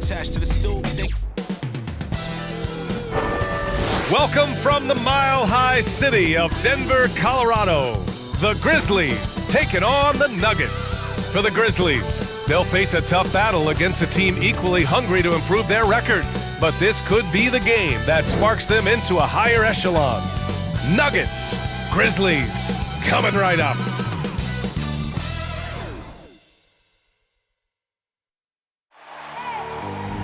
attached to the stool. Welcome from the mile-high city of Denver, Colorado. The Grizzlies taking on the Nuggets. For the Grizzlies, they'll face a tough battle against a team equally hungry to improve their record. But this could be the game that sparks them into a higher echelon. Nuggets, Grizzlies, coming right up.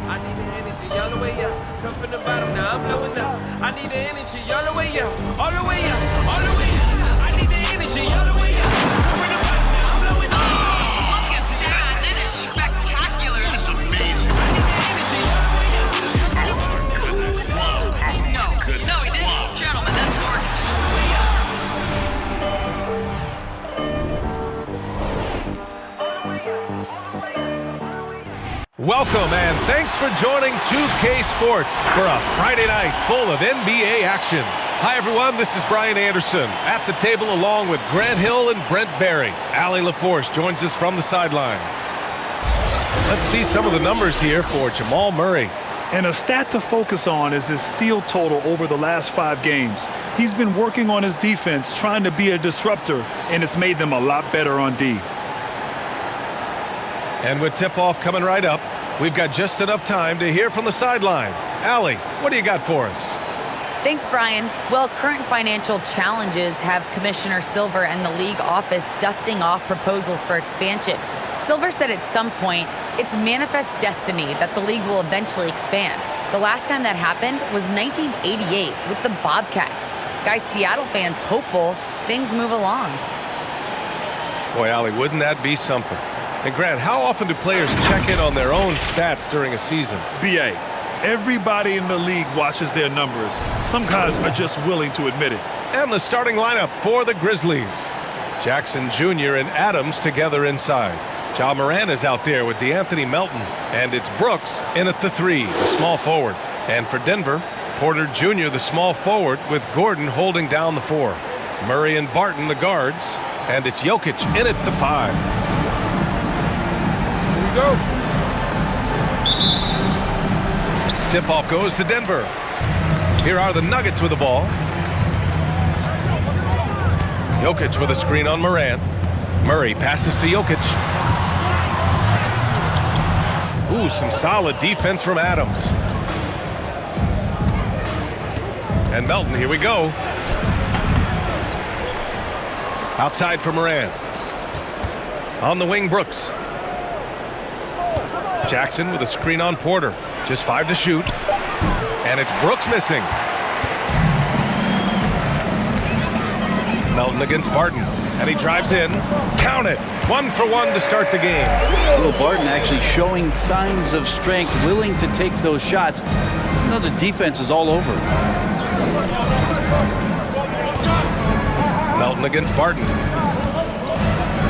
I need the energy all the way up. Come from the bottom, now I'm blowing up. I need the energy all the way up. All the way up, all the way up. I need the energy all the way up. Come from the bottom, now I'm blowing up. Oh, look at that. That is spectacular. That's amazing. I need the energy all the way up. Oh, my goodness. No, no, he didn't. Gentlemen, that's gorgeous. Welcome and thanks for joining 2K Sports for a Friday night full of NBA action. Hi everyone, this is Brian Anderson at the table along with Grant Hill and Brent Barry. Allie LaForce joins us from the sidelines. Let's see some of the numbers here for Jamal Murray. And a stat to focus on is his steal total over the last 5 games. He's been working on his defense, trying to be a disruptor, and it's made them a lot better on D. And with tip-off coming right up, we've got just enough time to hear from the sideline. Allie, what do you got for us? Thanks, Brian. Well, current financial challenges have Commissioner Silver and the league office dusting off proposals for expansion. Silver said at some point, it's manifest destiny that the league will eventually expand. The last time that happened was 1988 with the Bobcats. Guys, Seattle fans hopeful things move along. Boy, Allie, wouldn't that be something? And Grant, how often do players check in on their own stats during a season? BA, everybody in the league watches their numbers. Some guys are just willing to admit it. And the starting lineup for the Grizzlies. Jackson Jr. and Adams together inside. Ja Morant is out there with DeAnthony Melton. And it's Brooks in at the 3, the small forward. And for Denver, Porter Jr., the small forward, with Gordon holding down the 4. Murray and Barton, the guards. And it's Jokic in at the 5. Go. Tip-off goes to Denver. Here are the Nuggets with the ball. Jokic with a screen on Morant. Murray passes to Jokic. Ooh, some solid defense from Adams. And Melton, here we go. Outside for Morant. On the wing, Brooks. Jackson with a screen on Porter. Just 5 to shoot. And it's Brooks missing. Melton against Barton. And he drives in. Count it. 1 for 1 to start the game. Will Barton actually showing signs of strength, willing to take those shots. You know, the defense is all over. Melton against Barton.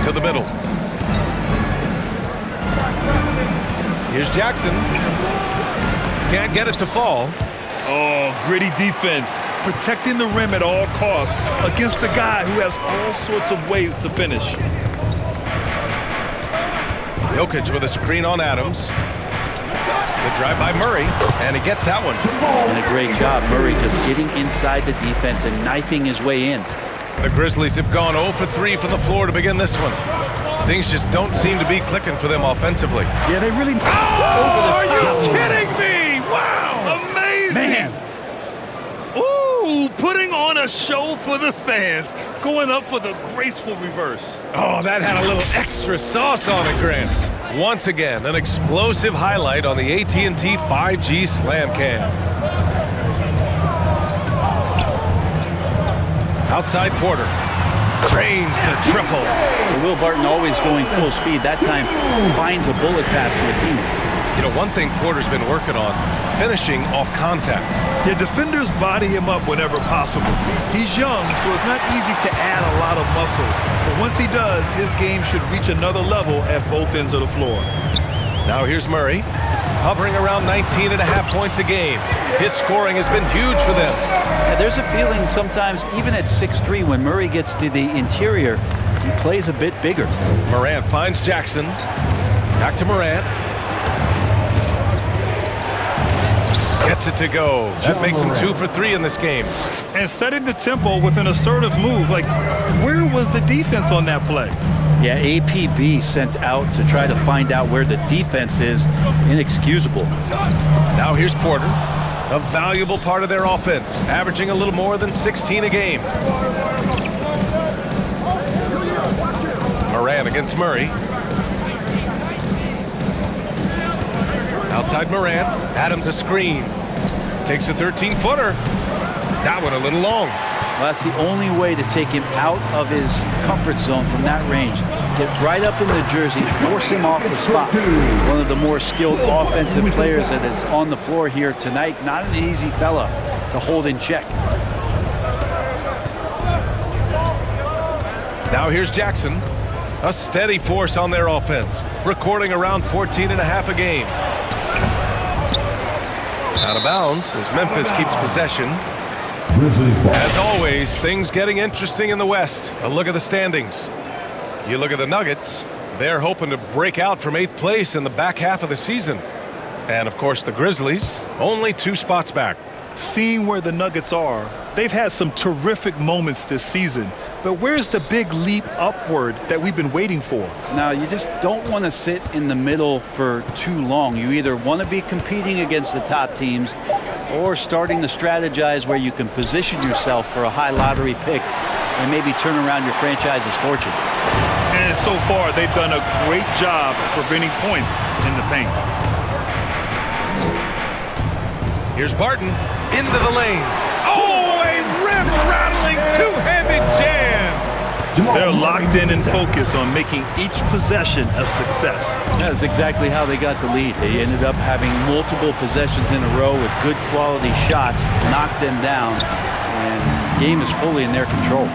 To the middle. Here's Jackson. Can't get it to fall. Oh, gritty defense. Protecting the rim at all costs against a guy who has all sorts of ways to finish. Jokic with a screen on Adams. The drive by Murray, and he gets that one. And a great job, Murray just getting inside the defense and knifing his way in. The Grizzlies have gone 0 for 3 from the floor to begin this one. Things just don't seem to be clicking for them offensively. Yeah, they really... Oh, are you kidding me? Wow! Amazing! Man! Ooh, putting on a show for the fans. Going up for the graceful reverse. Oh, that had a little extra sauce on it, Grant. Once again, an explosive highlight on the AT&T 5G Slam Cam. Outside Porter. Drains the triple. Will Barton always going full speed. That time finds a bullet pass to a teammate. You know, one thing Porter's been working on, finishing off contact. Yeah, defenders body him up whenever possible. He's young, so it's not easy to add a lot of muscle. But once he does, his game should reach another level at both ends of the floor. Now here's Murray, hovering around 19.5 points a game. His scoring has been huge for them. Yeah, there's a feeling sometimes, even at 6'3", when Murray gets to the interior, he plays a bit bigger. Morant finds Jackson. Back to Morant. it to go. That makes him 2 for 3 in this game. And setting the tempo with an assertive move. Like, where was the defense on that play? Yeah, APB sent out to try to find out where the defense is. Inexcusable. Now here's Porter, a valuable part of their offense, averaging a little more than 16 a game. Morant against Murray. Outside Morant, Adams a screen. Takes a 13-footer. That one a little long. Well, that's the only way to take him out of his comfort zone from that range. Get right up in the jersey, force him off the spot. One of the more skilled offensive players that is on the floor here tonight. Not an easy fella to hold in check. Now here's Jackson, a steady force on their offense, recording around 14.5 a game. Out of bounds as Memphis keeps possession. As always, things getting interesting in the West. A look at the standings. You look at the Nuggets, they're hoping to break out from 8th place in the back half of the season. And of course the Grizzlies, only 2 spots back. Seeing where the Nuggets are, they've had some terrific moments this season. But where's the big leap upward that we've been waiting for? Now, you just don't want to sit in the middle for too long. You either want to be competing against the top teams or starting to strategize where you can position yourself for a high lottery pick and maybe turn around your franchise's fortune. And so far, they've done a great job preventing points in the paint. Here's Barton into the lane. Oh, a rim-rattling two-handed jam. They're locked in and focused on making each possession a success. That's exactly how they got the lead. They ended up having multiple possessions in a row with good quality shots, knocked them down, and the game is fully in their control.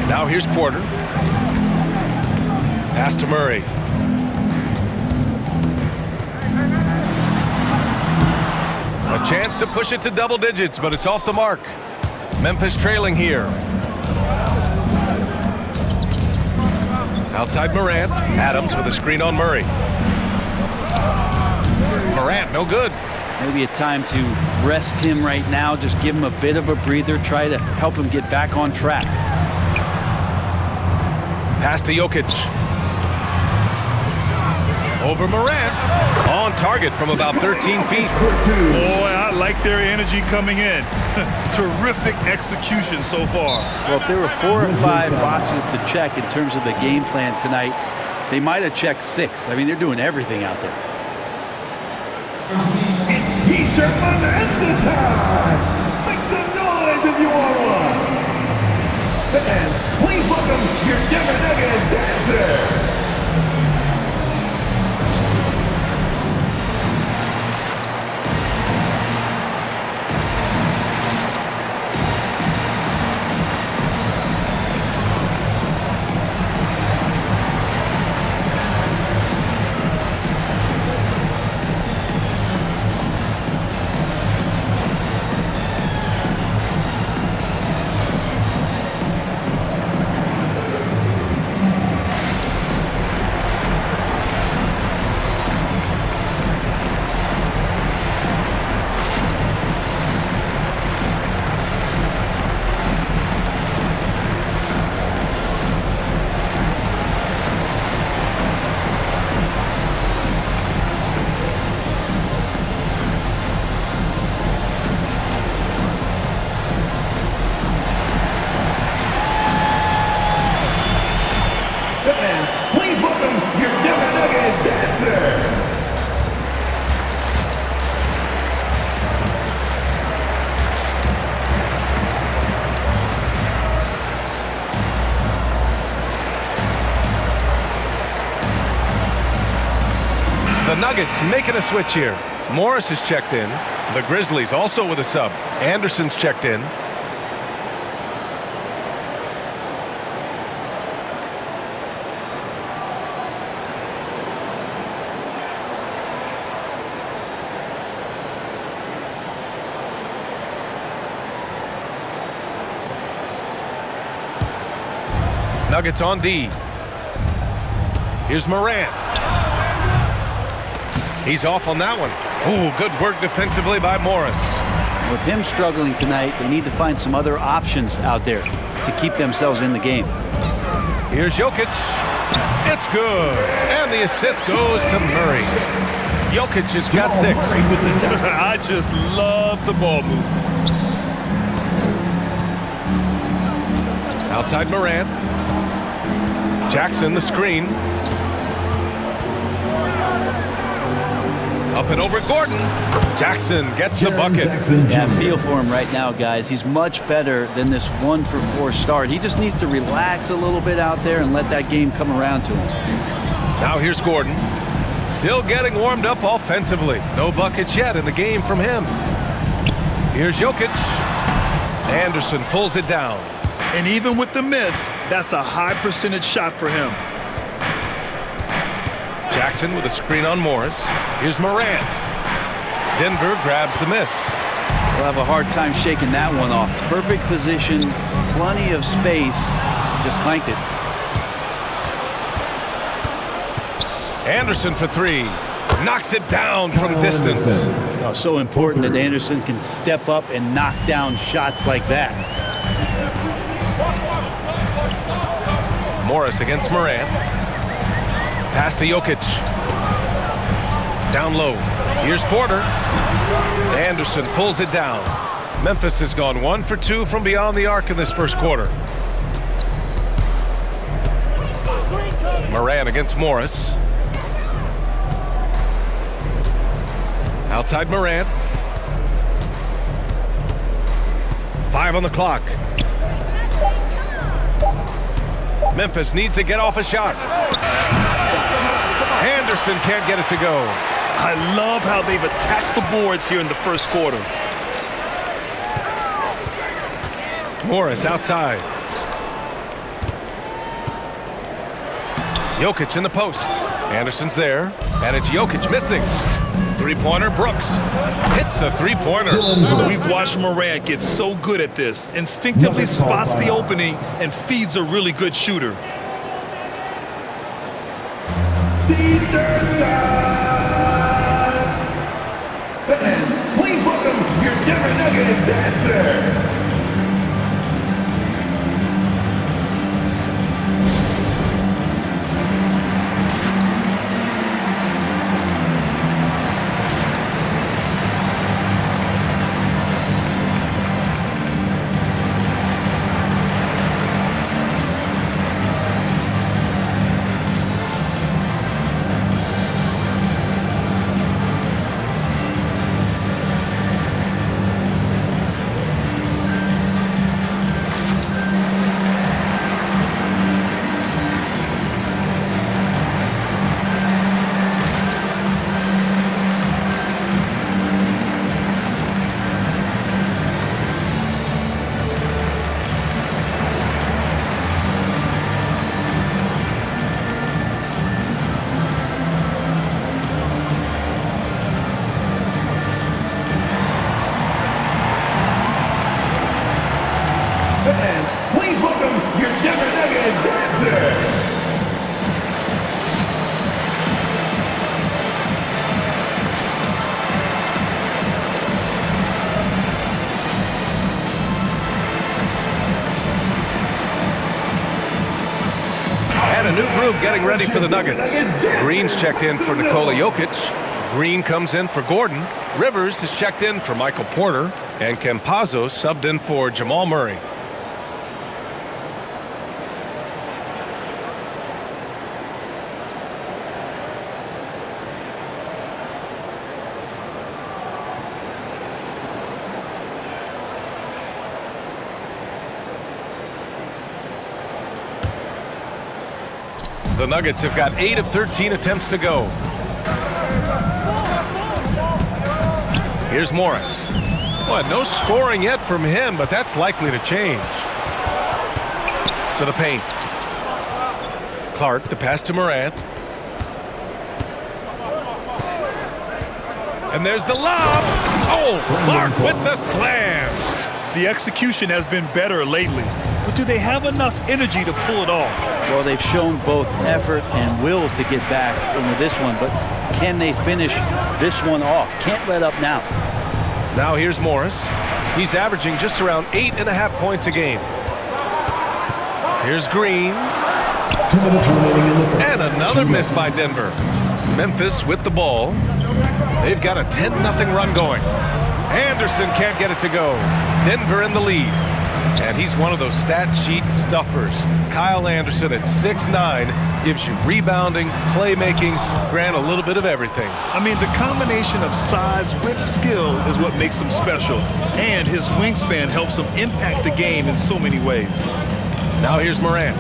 Now here's Porter. Pass to Murray. A chance to push it to double digits, but it's off the mark. Memphis trailing here. Outside Morant. Adams with a screen on Murray. Morant, no good. Maybe a time to rest him right now. Just give him a bit of a breather. Try to help him get back on track. Pass to Jokic. Over Morant. On target from about 13 feet. Boy, I like their energy coming in. Terrific execution so far. Well, if there were 4 or 5 boxes to check in terms of the game plan tonight, they might have checked 6. I mean, they're doing everything out there. It's T-shirt bonanza time! Make some noise if you want one! Fans, please welcome your Denver Nuggets dancer! Please welcome your Denver Nuggets dancer! The Nuggets making a switch here. Morris is checked in. The Grizzlies also with a sub. Anderson's checked in. Nuggets on D. Here's Morant. He's off on that one. Ooh, good work defensively by Morris. With him struggling tonight, they need to find some other options out there to keep themselves in the game. Here's Jokic. It's good. And the assist goes to Murray. Jokic has got 6. I just love the ball movement. Outside Morant. Jackson the screen. Up and over Gordon. Jackson gets the bucket. Yeah, feel for him right now, guys. He's much better than this 1-for-4 start. He just needs to relax a little bit out there and let that game come around to him. Now here's Gordon. Still getting warmed up offensively. No buckets yet in the game from him. Here's Jokic. Anderson pulls it down. And even with the miss, that's a high percentage shot for him. Jackson with a screen on Morris. Here's Morant. Denver grabs the miss. We'll have a hard time shaking that one off. Perfect position, plenty of space. Just clanked it. Anderson for 3. Knocks it down from distance. Oh, so important that Anderson can step up and knock down shots like that. Morris against Morant. Pass to Jokic. Down low. Here's Porter. Anderson pulls it down. Memphis has gone 1 for 2 from beyond the arc in this first quarter. Morant against Morris. Outside Morant. 5 on the clock. Memphis needs to get off a shot. Anderson can't get it to go. I love how they've attacked the boards here in the first quarter. Morris outside. Jokic in the post. Anderson's there, and it's Jokic missing. Three-pointer, Brooks hits a three-pointer. We've watched Morant get so good at this. Instinctively spots the opening and feeds a really good shooter. Fans, please welcome your Denver Nuggets dancer. Fans, please welcome your Denver Nuggets dancer. And a new group getting ready for the Nuggets. Green's checked in for Nikola Jokic. Green comes in for Gordon. Rivers is checked in for Michael Porter. And Campazzo subbed in for Jamal Murray. The Nuggets have got 8 of 13 attempts to go. Here's Morris. Well, no scoring yet from him, but that's likely to change. To the paint. Clark, the pass to Morant. And there's the lob. Oh, Clark with the slam. The execution has been better lately, but do they have enough energy to pull it off? Well, they've shown both effort and will to get back into this one, but can they finish this one off? Can't let up now. Now here's Morris. He's averaging just around 8.5 points a game. Here's Green. 2 minutes remaining in the first. And another miss by Denver. Memphis with the ball. They've got a 10-0 run going. Anderson can't get it to go. Denver in the lead. And he's one of those stat sheet stuffers. Kyle Anderson at 6'9" gives you rebounding, playmaking, Grant, a little bit of everything. I mean, the combination of size with skill is what makes him special. And his wingspan helps him impact the game in so many ways. Now here's Morant.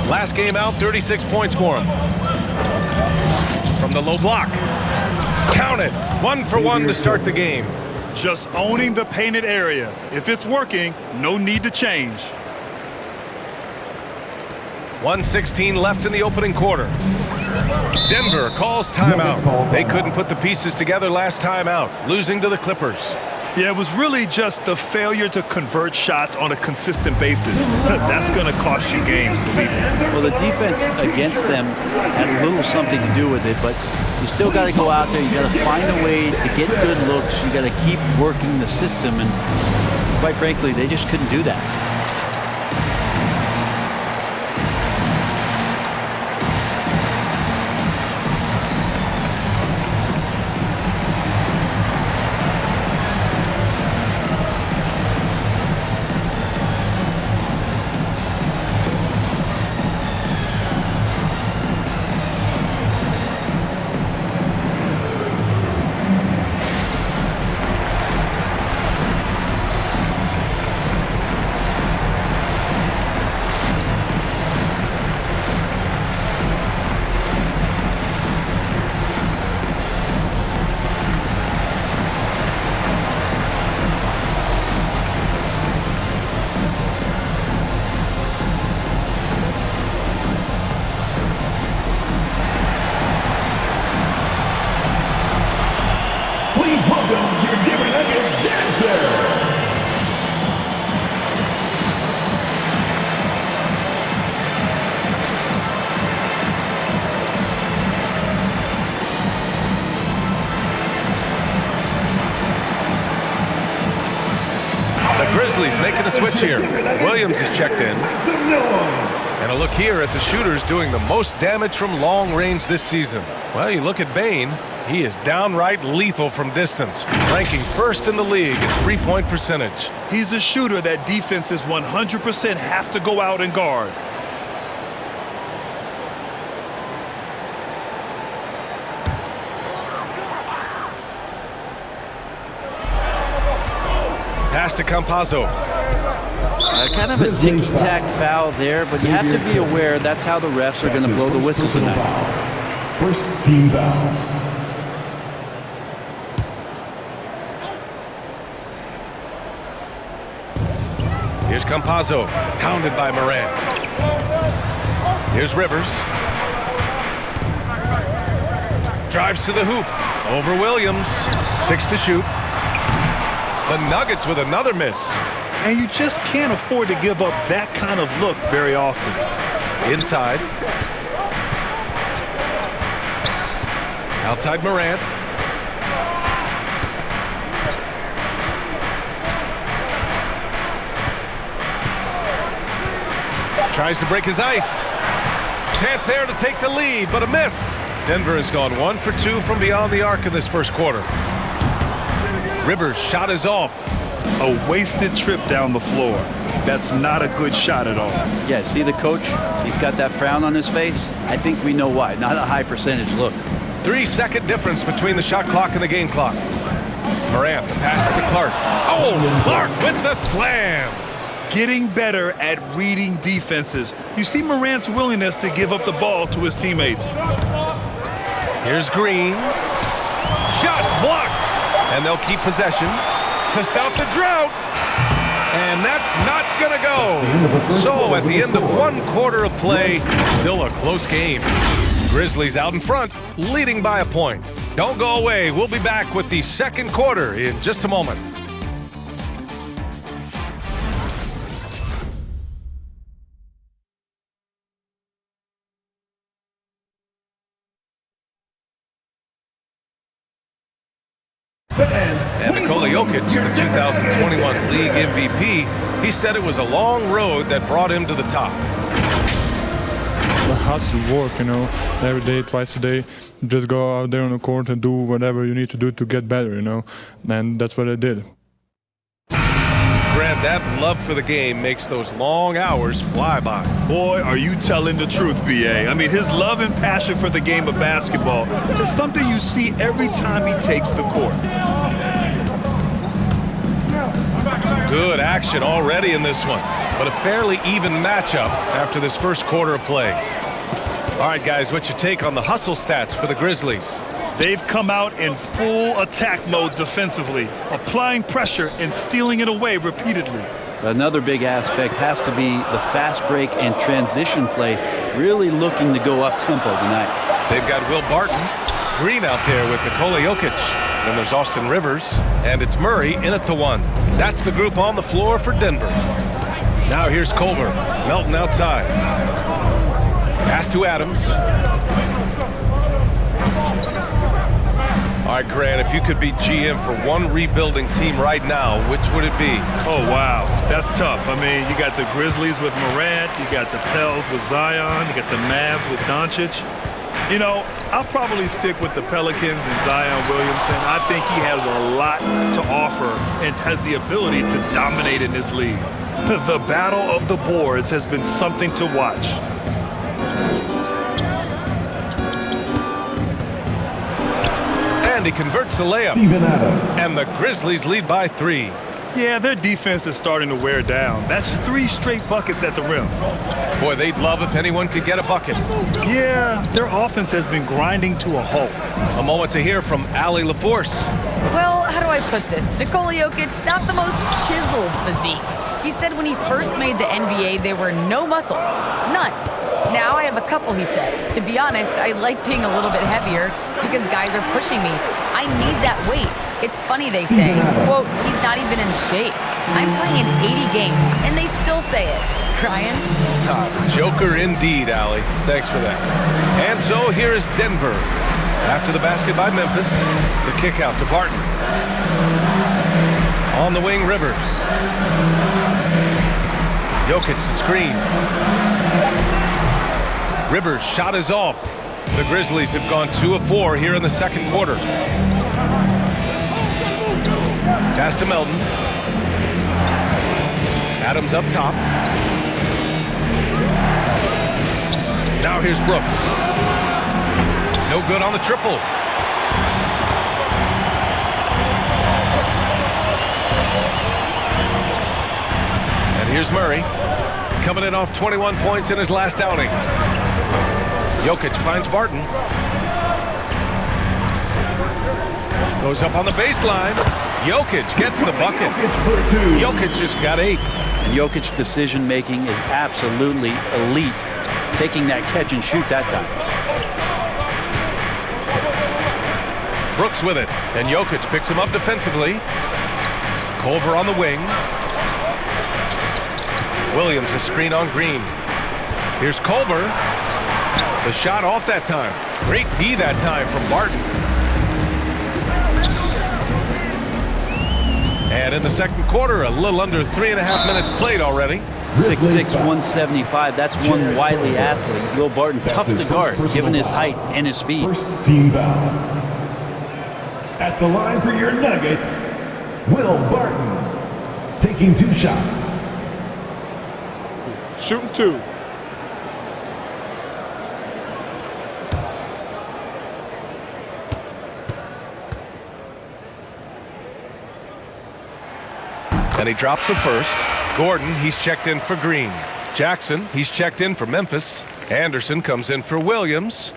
Last game out, 36 points for him. From the low block. Count it. 1 for 1 to start the game. Just owning the painted area. If it's working, no need to change. 1:16 left in the opening quarter. Denver calls timeout. They couldn't put the pieces together last time out, losing to the Clippers. Yeah, it was really just the failure to convert shots on a consistent basis. That's going to cost you games, believe me. Well, the defense against them had a little something to do with it, but you still got to go out there. You got to find a way to get good looks. You got to keep working the system, and quite frankly, they just couldn't do that. Please welcome your Denver Nuggets dancer. The Grizzlies making a switch here. Williams is checked in. And a look here at the shooters doing the most damage from long range this season. Well, you look at Bane. He is downright lethal from distance, ranking first in the league in three-point percentage. He's a shooter that defenses 100% have to go out and guard. Pass to Campazzo. Kind of a ticky-tack foul there, but you have to be aware that's how the refs are going to blow the whistle tonight. First team foul. Here's Campazzo, pounded by Morant. Here's Rivers. Drives to the hoop. Over Williams. 6 to shoot. The Nuggets with another miss. And you just can't afford to give up that kind of look very often. Inside. Outside Morant. Tries to break his ice. Chance there to take the lead, but a miss. Denver has gone 1 for 2 from beyond the arc in this first quarter. Rivers' shot is off. A wasted trip down the floor. That's not a good shot at all. Yeah, see the coach? He's got that frown on his face. I think we know why. Not a high percentage look. 3-second difference between the shot clock and the game clock. Morant, the pass to Clark. Oh, Clark with the slam. Getting better at reading defenses. You see Morant's willingness to give up the ball to his teammates. Here's Green. Shots blocked. And they'll keep possession to stop the drought. And that's not going to go. So at the end of 1 quarter of play, still a close game. Grizzlies out in front, leading by a point. Don't go away. We'll be back with the second quarter in just a moment. And Nikola Jokic, the 2021 league MVP, he said it was a long road that brought him to the top. The hustle work, you know, every day, twice a day. Just go out there on the court and do whatever you need to do to get better, you know, and that's what I did. Grant, that love for the game makes those long hours fly by. Boy, are you telling the truth, B.A. I mean, his love and passion for the game of basketball is something you see every time he takes the court. Some good action already in this one, but a fairly even matchup after this first quarter of play. All right, guys, what's your take on the hustle stats for the Grizzlies? They've come out in full attack mode defensively, applying pressure and stealing it away repeatedly. Another big aspect has to be the fast break and transition play, really looking to go up-tempo tonight. They've got Will Barton, Green out there with Nikola Jokic. Then there's Austin Rivers, and it's Murray in at the one. That's the group on the floor for Denver. Now here's Culver, Melton outside. Pass to Adams. All right, Grant, if you could be GM for one rebuilding team right now, which would it be? Oh, wow. That's tough. I mean, you got the Grizzlies with Morant, you got the Pels with Zion, you got the Mavs with Doncic. You know, I'll probably stick with the Pelicans and Zion Williamson. I think he has a lot to offer and has the ability to dominate in this league. The battle of the boards has been something to watch. And he converts the layup. And the Grizzlies lead by 3. Yeah, their defense is starting to wear down. That's 3 straight buckets at the rim. Boy, they'd love if anyone could get a bucket. Yeah, their offense has been grinding to a halt. A moment to hear from Allie LaForce. Well, how do I put this? Nikola Jokic, not the most chiseled physique. He said when he first made the NBA, there were no muscles. None. Now I have a couple, he said. To be honest, I like being a little bit heavier because guys are pushing me. I need that weight. It's funny they say, quote, he's not even in shape. I'm playing in 80 games, and they still say it. Crying? Joker indeed, Allie. Thanks for that. And so here is Denver. After the basket by Memphis, the kick out to Barton. On the wing, Rivers. Jokic the screen. Rivers' shot is off. The Grizzlies have gone 2 of 4 here in the second quarter. Pass to Melton. Adams up top. Now here's Brooks. No good on the triple. And here's Murray, coming in off 21 points in his last outing. Jokic finds Barton. Goes up on the baseline. Jokic gets the bucket. Jokic just got 8. Jokic's decision-making is absolutely elite, taking that catch and shoot that time. Brooks with it, and Jokic picks him up defensively. Culver on the wing. Williams a screen on Green. Here's Culver. The shot off that time. Great D that time from Barton. And in the second quarter, a little under 3.5 minutes played already. 6'6", 175. That's one wily athlete. Will Barton, tough to guard, given his height and his speed. First team foul. At the line for your Nuggets, Will Barton, taking 2 shots. Shooting 2. And he drops the first. Gordon, he's checked in for Green. Jackson, he's checked in for Memphis. Anderson comes in for Williams.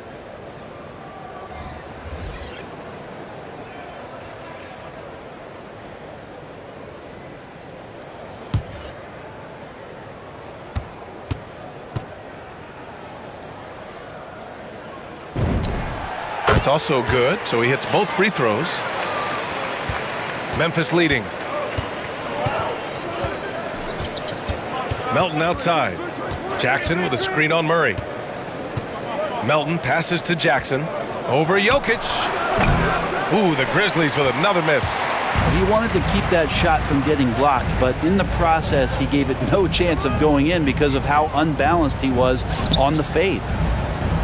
That's also good, so he hits both free throws. Memphis leading. Melton outside. Jackson with a screen on Murray. Melton passes to Jackson. Over Jokic. Ooh, the Grizzlies with another miss. He wanted to keep that shot from getting blocked, but in the process, he gave it no chance of going in because of how unbalanced he was on the fade.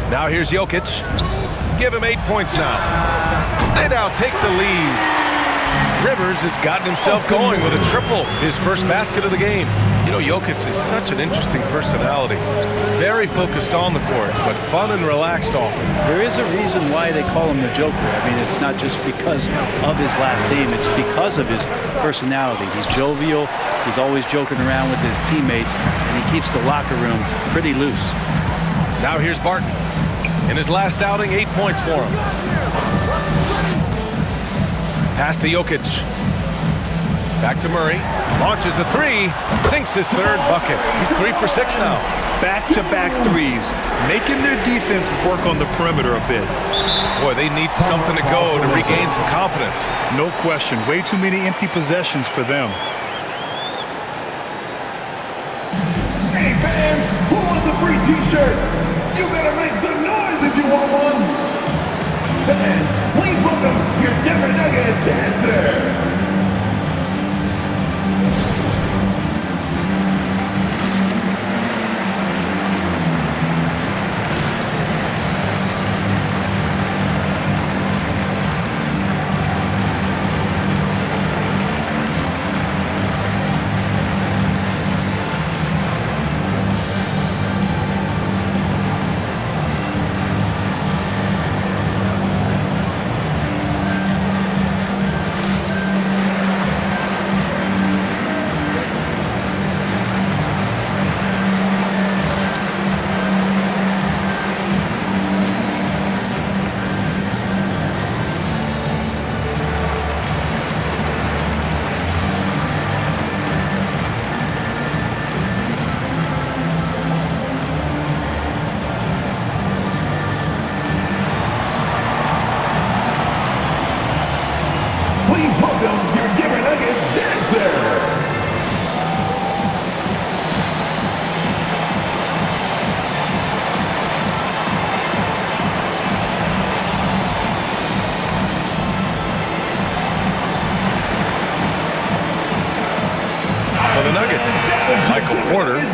Now here's Jokic. Give him 8 points now. They now take the lead. Rivers has gotten himself going with a triple, his first basket of the game. You know, Jokic is such an interesting personality. Very focused on the court, but fun and relaxed often. There is a reason why they call him the Joker. I mean, it's not just because of his last name. It's because of his personality. He's jovial. He's always joking around with his teammates, and he keeps the locker room pretty loose. Now here's Barton. In his last outing, 8 points for him. Pass to Jokic. Back to Murray. Launches a three. Sinks his third bucket. He's 3 for 6 now. Back-to-back threes, making their defense work on the perimeter a bit. Boy, they need something to go to regain some confidence. No question. Way too many empty possessions for them. Hey fans, who wants a free t-shirt? You better make some noise if you want one. Fans, please welcome your Denver Nuggets dancer.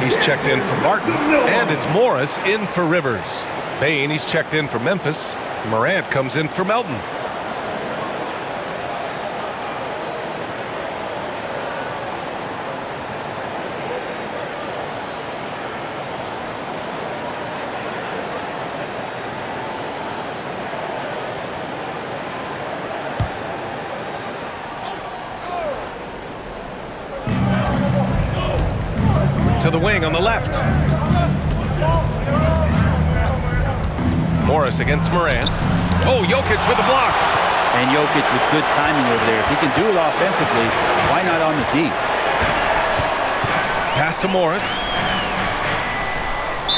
He's checked in for Barton, and it's Morris in for Rivers. Bain, he's checked in for Memphis. Morant comes in for Melton. To the wing on the left. Morris against Morant. Oh, Jokic with the block. And Jokic with good timing over there. If he can do it offensively, why not on the D? Pass to Morris.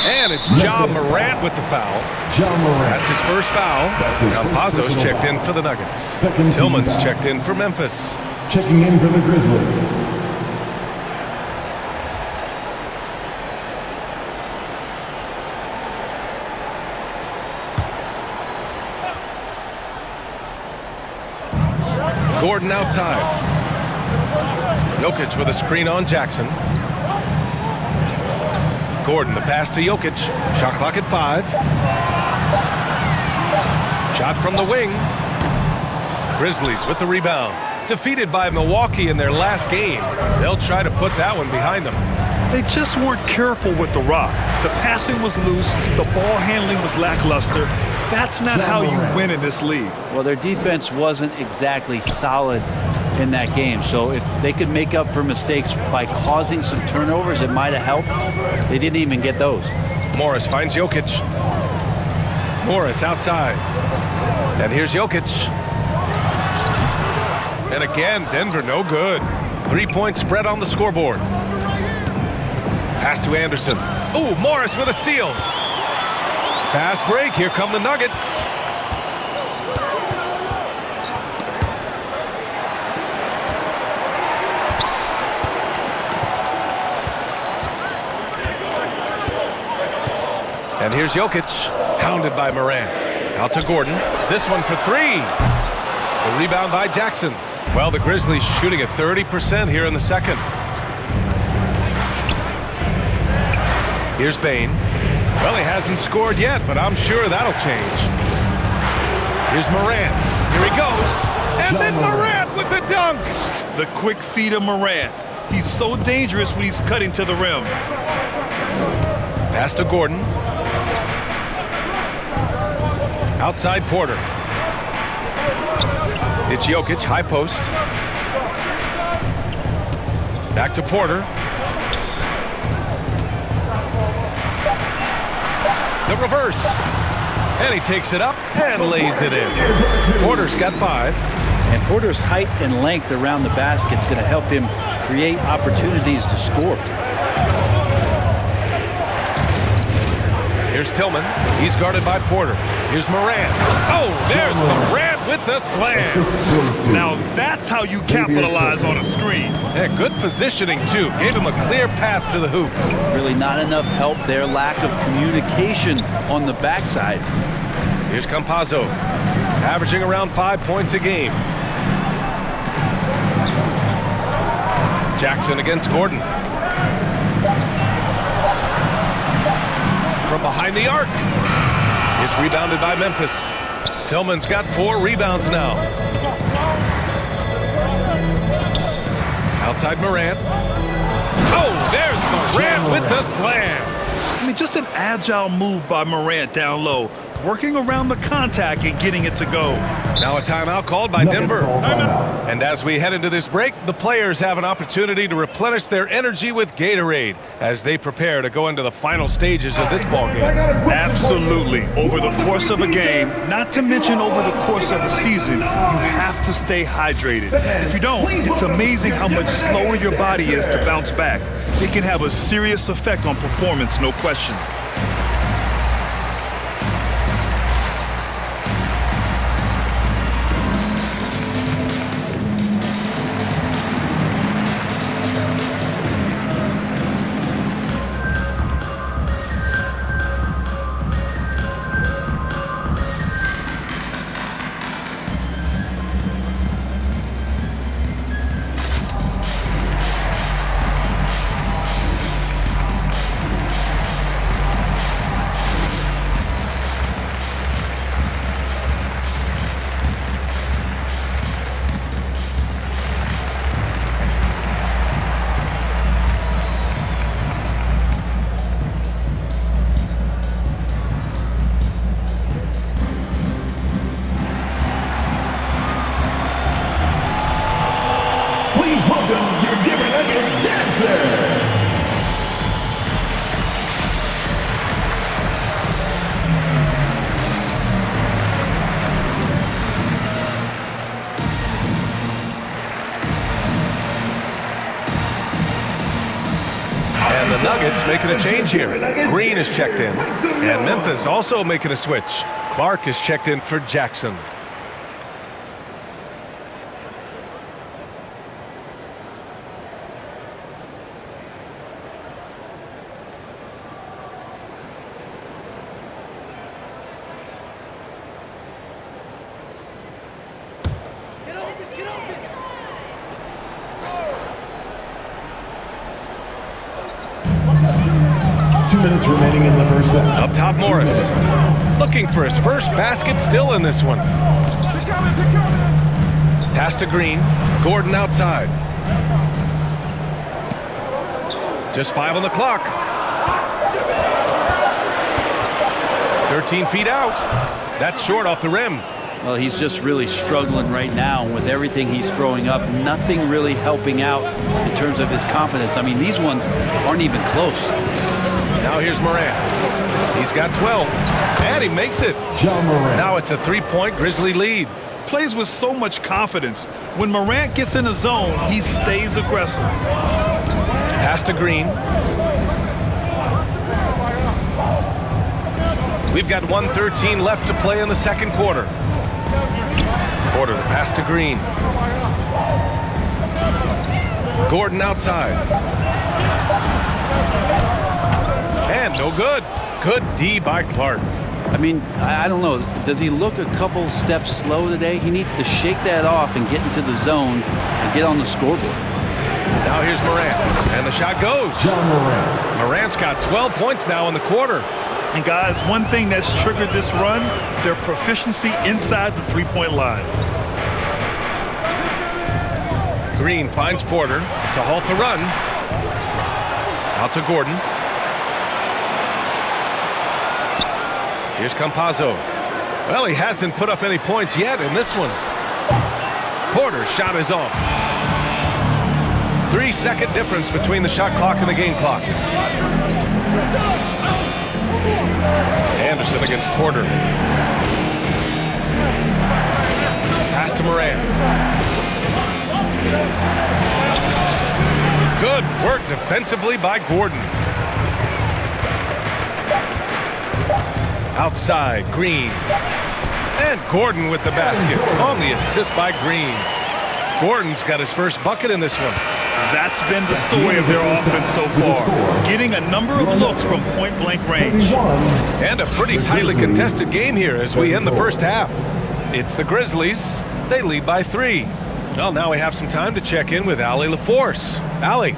And it's Ja Morant with the foul. Ja Morant. That's his first foul. Campazzo's checked in for the Nuggets. Tillman's checked in for Memphis. Checking in for the Grizzlies. Gordon outside. Jokic with a screen on Jackson. Gordon, the pass to Jokic. Shot clock at 5. Shot from the wing. Grizzlies with the rebound. Defeated by Milwaukee in their last game. They'll try to put that one behind them. They just weren't careful with the rock. The passing was loose. The ball handling was lackluster. That's not how you win in this league. Well, their defense wasn't exactly solid in that game. So if they could make up for mistakes by causing some turnovers, it might have helped. They didn't even get those. Morris finds Jokic. Morris outside. And here's Jokic. And again, Denver no good. 3-point spread on the scoreboard. Pass to Anderson. Ooh, Morris with a steal. Fast break. Here come the Nuggets. And here's Jokic, hounded by Morant. Out to Gordon. This one for 3. The rebound by Jackson. Well, the Grizzlies shooting at 30% here in the second. Here's Bane. Well, he hasn't scored yet, but I'm sure that'll change. Here's Morant. Here he goes. And then Morant with the dunk. The quick feed of Morant. He's so dangerous when he's cutting to the rim. Pass to Gordon. Outside Porter. It's Jokic, high post. Back to Porter. The reverse. And he takes it up and lays it in. Porter's got 5. And Porter's height and length around the basket is going to help him create opportunities to score. Here's Tillman. He's guarded by Porter. Here's Morant. Oh, there's Morant with the slam. Now that's how you capitalize on a screen. Yeah, good positioning, too. Gave him a clear path to the hoop. Really not enough help there. Lack of communication on the backside. Here's Campazzo, averaging around 5 points a game. Jackson against Gordon. From behind the arc. It's rebounded by Memphis. Tillman's got 4 rebounds now. Outside Morant. Oh, there's Morant with the slam. I mean, just an agile move by Morant down low, working around the contact and getting it to go. Now a timeout called by Denver. And as we head into this break, the players have an opportunity to replenish their energy with Gatorade as they prepare to go into the final stages of this ballgame. Absolutely. Over the course of a game, not to mention over the course of a season, you have to stay hydrated. If you don't, it's amazing how much slower your body is to bounce back. It can have a serious effect on performance, no question. Nuggets making a change here. Green is checked in. And Memphis also making a switch. Clark is checked in for Jackson. Minutes remaining in the first set. Up top, Morris. Looking for his first basket still in this one. Pass to Green. Gordon outside. Just 5 on the clock. 13 feet out. That's short off the rim. Well, he's just really struggling right now with everything he's throwing up. Nothing really helping out in terms of his confidence. I mean, these ones aren't even close. Now here's Morant. He's got 12, and he makes it. Now it's a 3-point Grizzly lead. Plays with so much confidence. When Morant gets in the zone, he stays aggressive. Pass to Green. We've got 1:13 left to play in the second quarter. Porter, the pass to Green. Gordon outside. And no good. Good D by Clark. I mean, I don't know. Does he look a couple steps slow today? He needs to shake that off and get into the zone and get on the scoreboard. Now here's Morant, and the shot goes. Morant's got 12 points now in the quarter. And guys, one thing that's triggered this run, their proficiency inside the three-point line. Green finds Porter to halt the run. Out to Gordon. Here's Campazzo. Well, he hasn't put up any points yet in this one. Porter's shot is off. 3-second difference between the shot clock and the game clock. Anderson against Porter. Pass to Morant. Good work defensively by Gordon. Outside, Green. And Gordon with the basket on the assist by Green. Gordon's got his first bucket in this one. That's been the story of their offense so far. Getting a number of looks from point-blank range. And a pretty tightly contested game here as we end the first half. It's the Grizzlies. They lead by 3. Well, now we have some time to check in with Allie LaForce. Allie.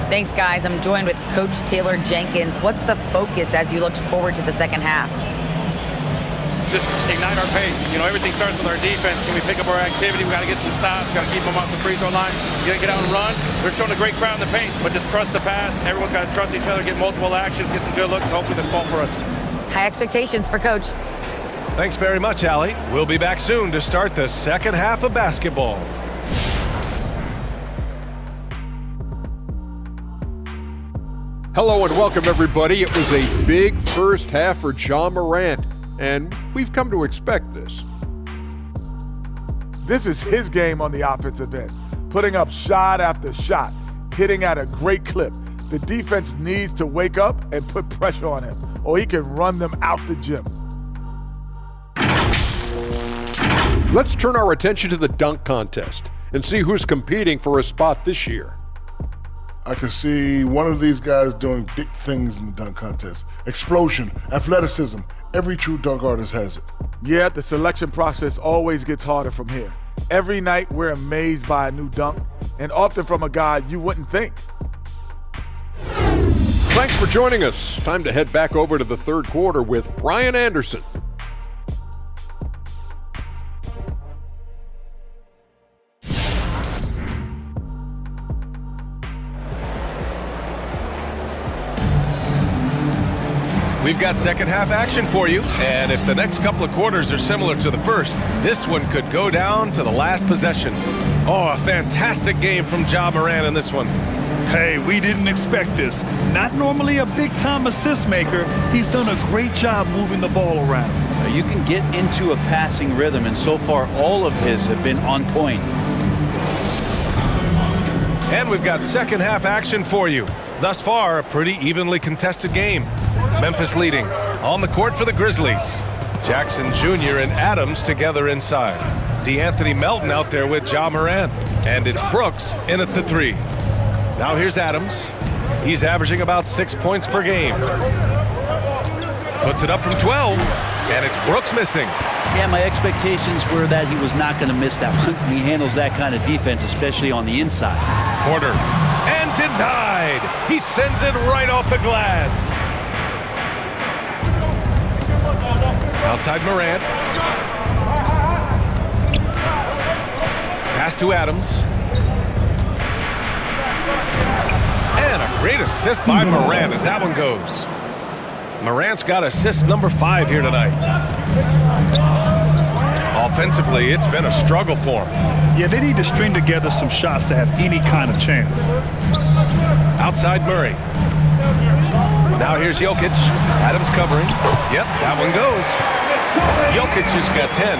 Thanks, guys. I'm joined with Coach Taylor Jenkins. What's the focus as you look forward to the second half? Just ignite our pace. You know, everything starts with our defense. Can we pick up our activity? We got to get some stops. Got to keep them off the free throw line. You got to get out and run. They're showing a great crowd in the paint, but just trust the pass. Everyone's got to trust each other, get multiple actions, get some good looks, and hopefully they fall for us. High expectations for Coach. Thanks very much, Allie. We'll be back soon to start the second half of basketball. Hello and welcome, everybody. It was a big first half for Ja Morant, and we've come to expect this. This is his game on the offensive end, putting up shot after shot, hitting at a great clip. The defense needs to wake up and put pressure on him, or he can run them out the gym. Let's turn our attention to the dunk contest and see who's competing for a spot this year. I can see one of these guys doing big things in the dunk contest. Explosion, athleticism, every true dunk artist has it. Yeah, the selection process always gets harder from here. Every night we're amazed by a new dunk, and often from a guy you wouldn't think. Thanks for joining us. Time to head back over to the third quarter with Brian Anderson. We've got second half action for you, and if the next couple of quarters are similar to the first, this one could go down to the last possession. Oh, a fantastic game from Ja Morant in this one. Hey, we didn't expect this. Not normally a big-time assist maker, he's done a great job moving the ball around. You can get into a passing rhythm, and so far all of his have been on point. And we've got second half action for you. Thus far, a pretty evenly contested game. Memphis leading on the court for the Grizzlies. Jackson Jr. and Adams together inside. DeAnthony Melton out there with Ja Morant. And it's Brooks in at the 3. Now here's Adams. He's averaging about 6 points per game. Puts it up from 12, and it's Brooks missing. Yeah, my expectations were that he was not going to miss that one. He handles that kind of defense, especially on the inside. Porter, and denied. He sends it right off the glass. Outside Morant. Pass to Adams. And a great assist by Morant as that one goes. Morant's got assist number 5 here tonight. Offensively, it's been a struggle for him. Yeah, they need to string together some shots to have any kind of chance. Outside Murray. Now here's Jokic. Adams covering. Yep, that one goes. Jokic has got 10.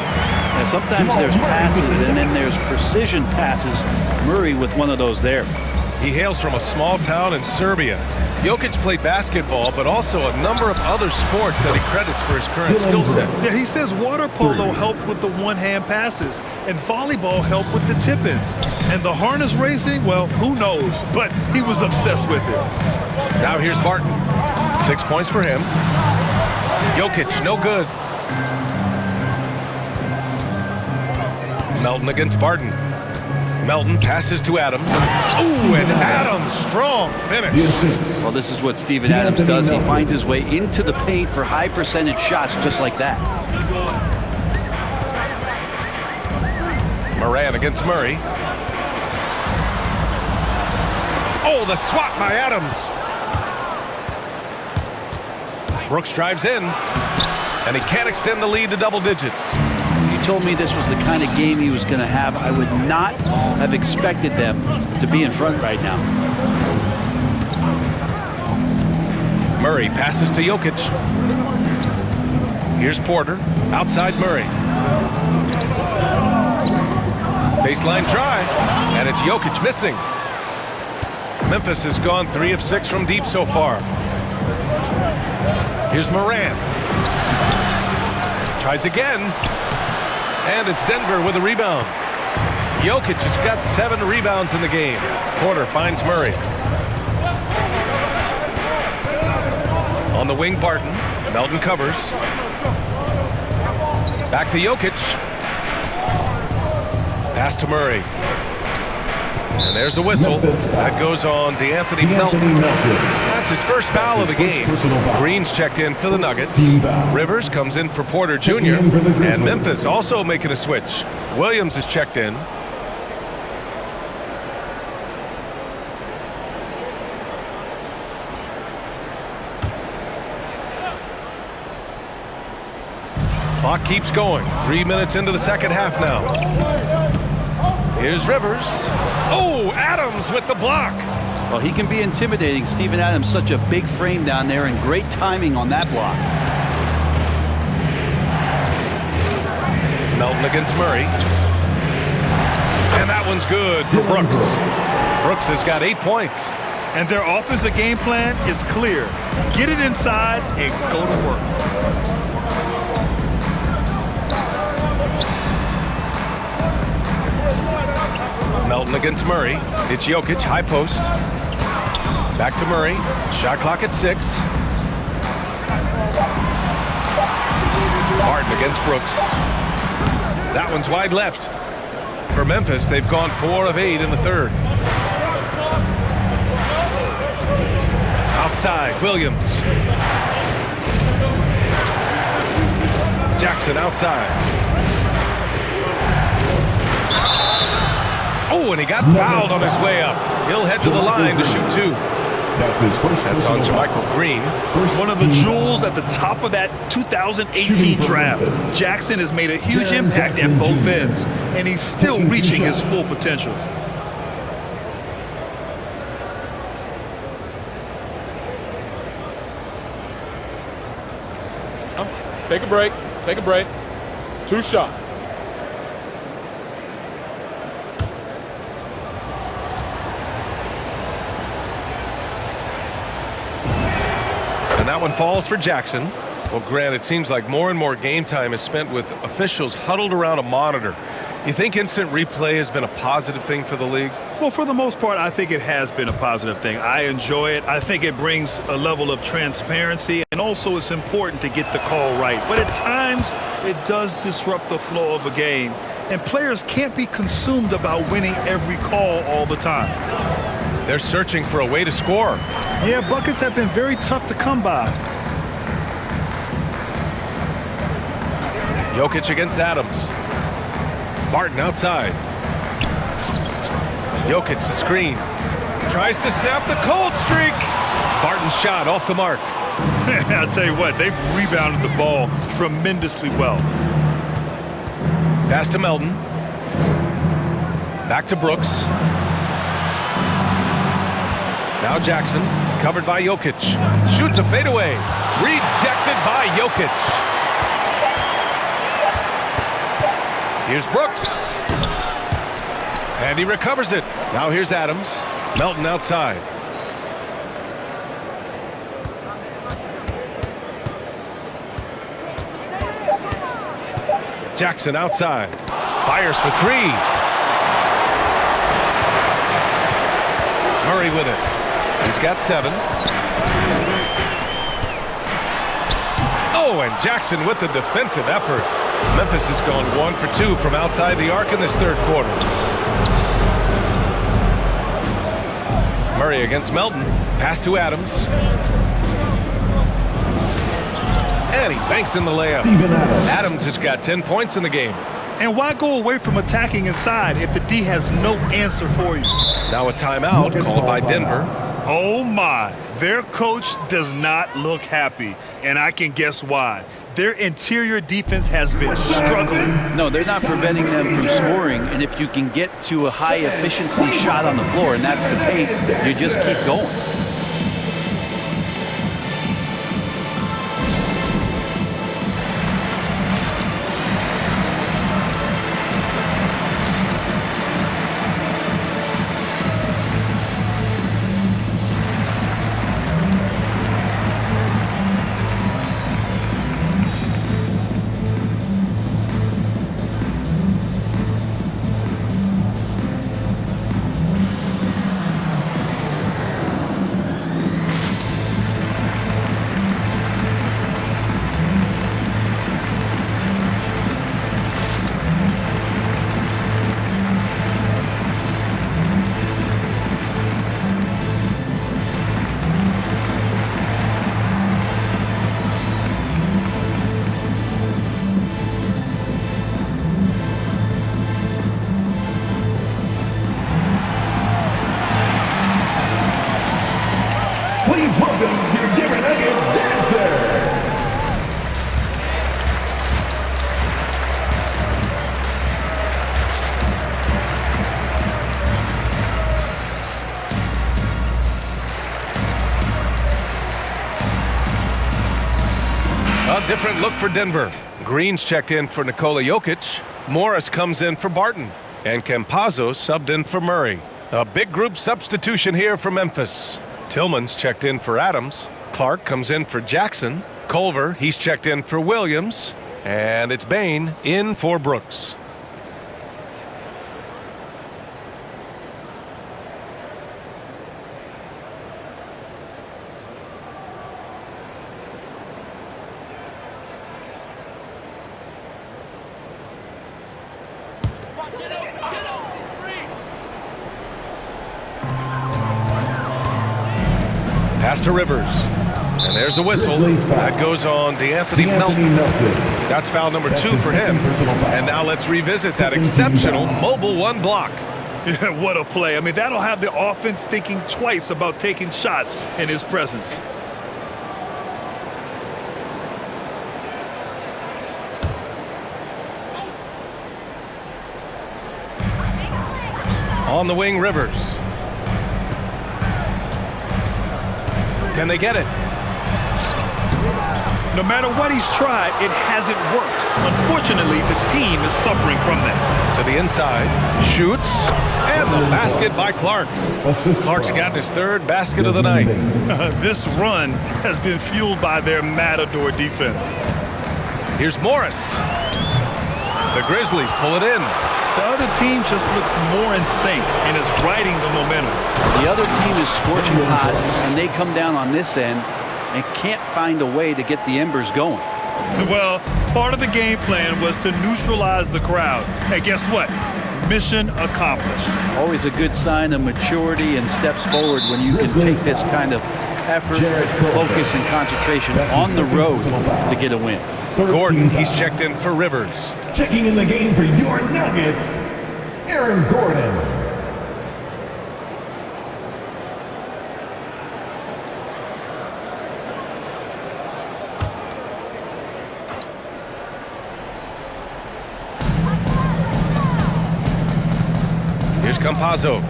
Now, sometimes there's passes and then there's precision passes. Murray with one of those there. He hails from a small town in Serbia. Jokic played basketball, but also a number of other sports that he credits for his current skill set. Yeah, he says water polo helped with the one-hand passes, and volleyball helped with the tip-ins. And the harness racing, well, who knows? But he was obsessed with it. Now here's Barton. 6 points for him. Jokic, no good. Melton against Barton. Melton passes to Adams. Ooh, and Adams, strong finish. Well, this is what Steven Adams does. He finds his way into the paint for high percentage shots just like that. Moran against Murray. Oh, the swat by Adams. Brooks drives in, and he can't extend the lead to double digits. If you told me this was the kind of game he was going to have, I would not have expected them to be in front right now. Murray passes to Jokic. Here's Porter, outside Murray. Baseline try, and it's Jokic missing. Memphis has gone 3 of 6 from deep so far. Here's Moran. Tries again. And it's Denver with a rebound. Jokic has got 7 rebounds in the game. Porter finds Murray. On the wing, Barton. Melton covers. Back to Jokic. Pass to Murray. And there's a whistle. That goes on DeAnthony Melton. That's his first foul of the game. Green's checked in for the Nuggets. Rivers comes in for Porter Jr. And Memphis also making a switch. Williams is checked in. Clock keeps going. 3 minutes into the second half now. Here's Rivers. Oh, Adams with the block. Well, he can be intimidating. Steven Adams, such a big frame down there, and great timing on that block. Melton against Murray. And that one's good for Brooks. Brooks has got 8 points. And their offensive game plan is clear. Get it inside and go to work. Melton against Murray. It's Jokic, high post. Back to Murray. Shot clock at 6. Barton against Brooks. That one's wide left. For Memphis, they've gone 4 of 8 in the third. Outside, Williams. Jackson outside. Oh, and he got fouled on his way up. He'll head to the line to shoot 2. That's his first. That's on JaMychal Green. One of the jewels at the top of that 2018 draft. Jackson has made a huge impact at both ends, and he's still reaching his full potential. Take a break. Take a break. 2 shots. And that one falls for Jackson. Well, Grant, it seems like more and more game time is spent with officials huddled around a monitor. You think instant replay has been a positive thing for the league? Well, for the most part, I think it has been a positive thing. I enjoy it. I think it brings a level of transparency, and also it's important to get the call right. But at times, it does disrupt the flow of a game, and players can't be consumed about winning every call all the time. They're searching for a way to score. Yeah, buckets have been very tough to come by. Jokic against Adams. Barton outside. Jokic the screen. Tries to snap the cold streak. Barton's shot off the mark. I'll tell you what, they've rebounded the ball tremendously well. Pass to Melton. Back to Brooks. Now Jackson, covered by Jokic. Shoots a fadeaway. Rejected by Jokic. Here's Brooks. And he recovers it. Now here's Adams. Melton outside. Jackson outside. Fires for 3. Murray with it. He's got 7. Oh, and Jackson with the defensive effort. Memphis has gone 1 for 2 from outside the arc in this third quarter. Murray against Melton. Pass to Adams. And he banks in the layup. Adams has got 10 points in the game. And why go away from attacking inside if the D has no answer for you? Now a timeout called by Denver. Oh my, their coach does not look happy, and I can guess why. Their interior defense has been struggling. No, they're not preventing them from scoring, and if you can get to a high efficiency shot on the floor, and that's the paint, you just keep going. A different look for Denver. Green's checked in for Nikola Jokic. Morris comes in for Barton. And Campazzo subbed in for Murray. A big group substitution here for Memphis. Tillman's checked in for Adams. Clark comes in for Jackson. Culver, he's checked in for Williams. And it's Bain in for Brooks. Pass to Rivers. And there's a whistle. That goes on DeAnthony Melton. That's foul number 2 for him. And now let's revisit that exceptional mobile one block. Yeah, what a play. I mean, that'll have the offense thinking twice about taking shots in his presence. On the wing, Rivers. Can they get it? No matter what he's tried, it hasn't worked. Unfortunately, the team is suffering from that. To the inside, shoots, and the basket by Clark. Clark's gotten his third basket of the night. This run has been fueled by their matador defense. Here's Morris. The Grizzlies pull it in. The other team just looks more in sync and is riding the momentum. The other team is scorching hot, and they come down on this end and can't find a way to get the embers going. Well, part of the game plan was to neutralize the crowd. And guess what? Mission accomplished. Always a good sign of maturity and steps forward when you can take this kind of effort, focus, and concentration on the road to get a win. Gordon, he's checked in for Rivers. Checking in the game for your Nuggets, Aaron Gordon. Here's Campazzo.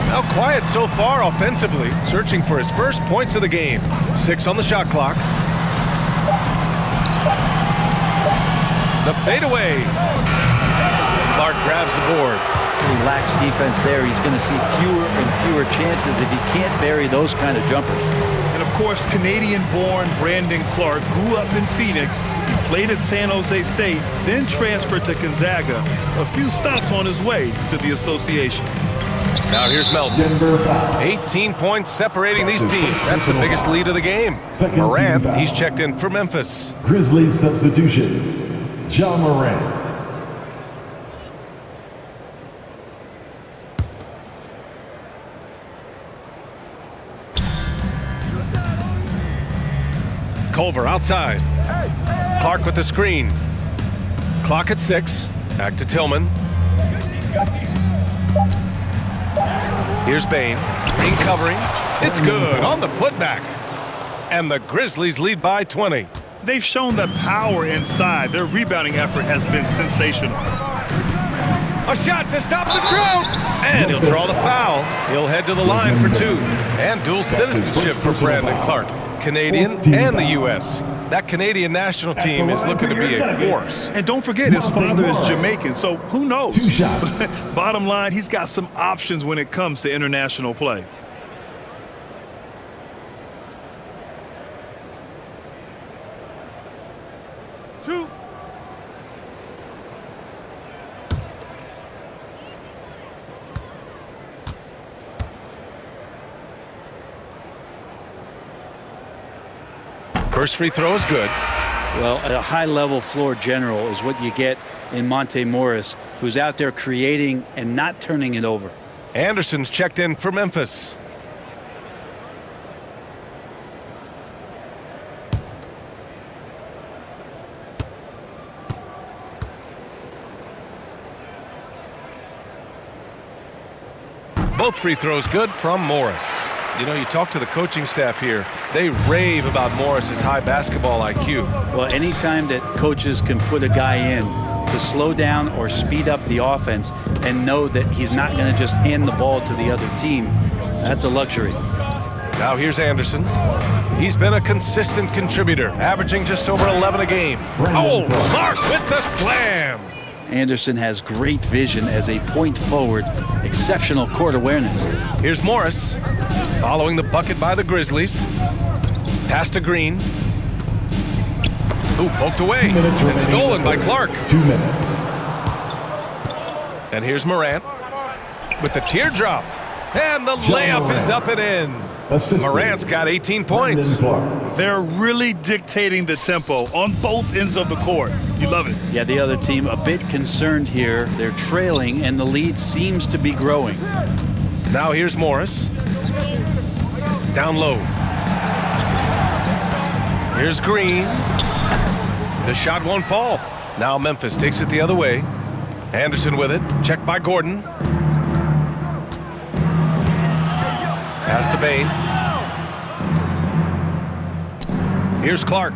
Now quiet so far offensively, searching for his first points of the game. 6 on the shot clock. The fadeaway. Clark grabs the board. He lacks defense there. He's going to see fewer and fewer chances if he can't bury those kind of jumpers. And of course, Canadian-born Brandon Clark grew up in Phoenix. He played at San Jose State, then transferred to Gonzaga. A few stops on his way to the association. Now here's Melton. Denver foul. 18 points separating these teams. That's the biggest lead of the game. Morant, he's checked in for Memphis. Grizzlies substitution, Ja Morant. Culver outside. Clark with the screen. Clock at 6. Back to Tillman. Here's Bane. Bane covering. It's good on the putback. And the Grizzlies lead by 20. They've shown the power inside. Their rebounding effort has been sensational. A shot to stop the drought. And he'll draw the foul. He'll head to the line for 2. And dual citizenship for Brandon Clark. Canadian and the U.S. That Canadian national team is looking to be a force. And don't forget, his father is Jamaican, so who knows? Bottom line, he's got some options when it comes to international play. First free throw is good. Well, a high-level floor general is what you get in Monte Morris, who's out there creating and not turning it over. Anderson's checked in for Memphis. Both free throws good from Morris. You know, you talk to the coaching staff here, they rave about Morris's high basketball IQ. Well, anytime that coaches can put a guy in to slow down or speed up the offense and know that he's not going to just hand the ball to the other team, that's a luxury. Now here's Anderson. He's been a consistent contributor, averaging just over 11 a game. Oh, Clark with the slam. Anderson has great vision as a point forward, exceptional court awareness. Here's Morris, following the bucket by the Grizzlies. Pass to Green. Ooh, poked away and stolen by Clark. 2 minutes. And here's Morant with the teardrop. And the layup is up and in. Morant's got 18 points. They're really dictating the tempo on both ends of the court. You love it. Yeah, the other team a bit concerned here. They're trailing, and the lead seems to be growing. Now here's Morris. Down low. Here's Green. The shot won't fall. Now Memphis takes it the other way. Anderson with it. Checked by Gordon. Pass to Bane. Here's Clark.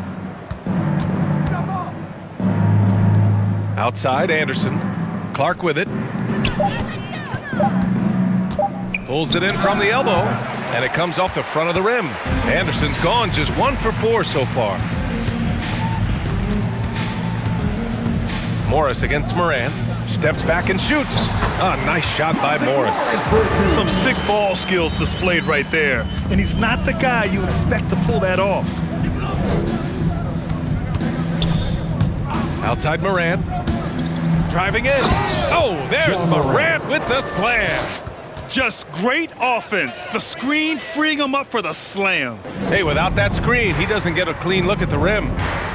Outside, Anderson. Clark with it. Pulls it in from the elbow, and it comes off the front of the rim. Anderson's gone just 1 for 4 so far. Morris against Morant. Steps back and shoots. A nice shot by Morris. Some sick ball skills displayed right there. And he's not the guy you expect to pull that off. Outside Morant. Driving in. Oh, there's Morant with the slam. Just great offense. The screen freeing him up for the slam. Hey, without that screen, he doesn't get a clean look at the rim.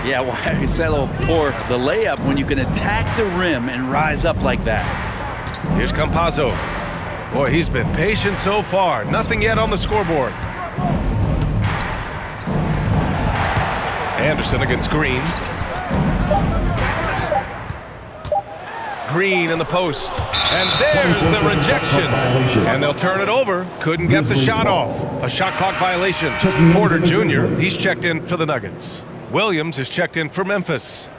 Yeah, why settle for the layup when you can attack the rim and rise up like that? Here's Campazzo. Boy, he's been patient so far. Nothing yet on the scoreboard. Anderson against Green. Green in the post. And there's the rejection. And they'll turn it over. Couldn't get the shot off. A shot clock violation. Porter Jr., he's checked in for the Nuggets. Williams is checked in for Memphis.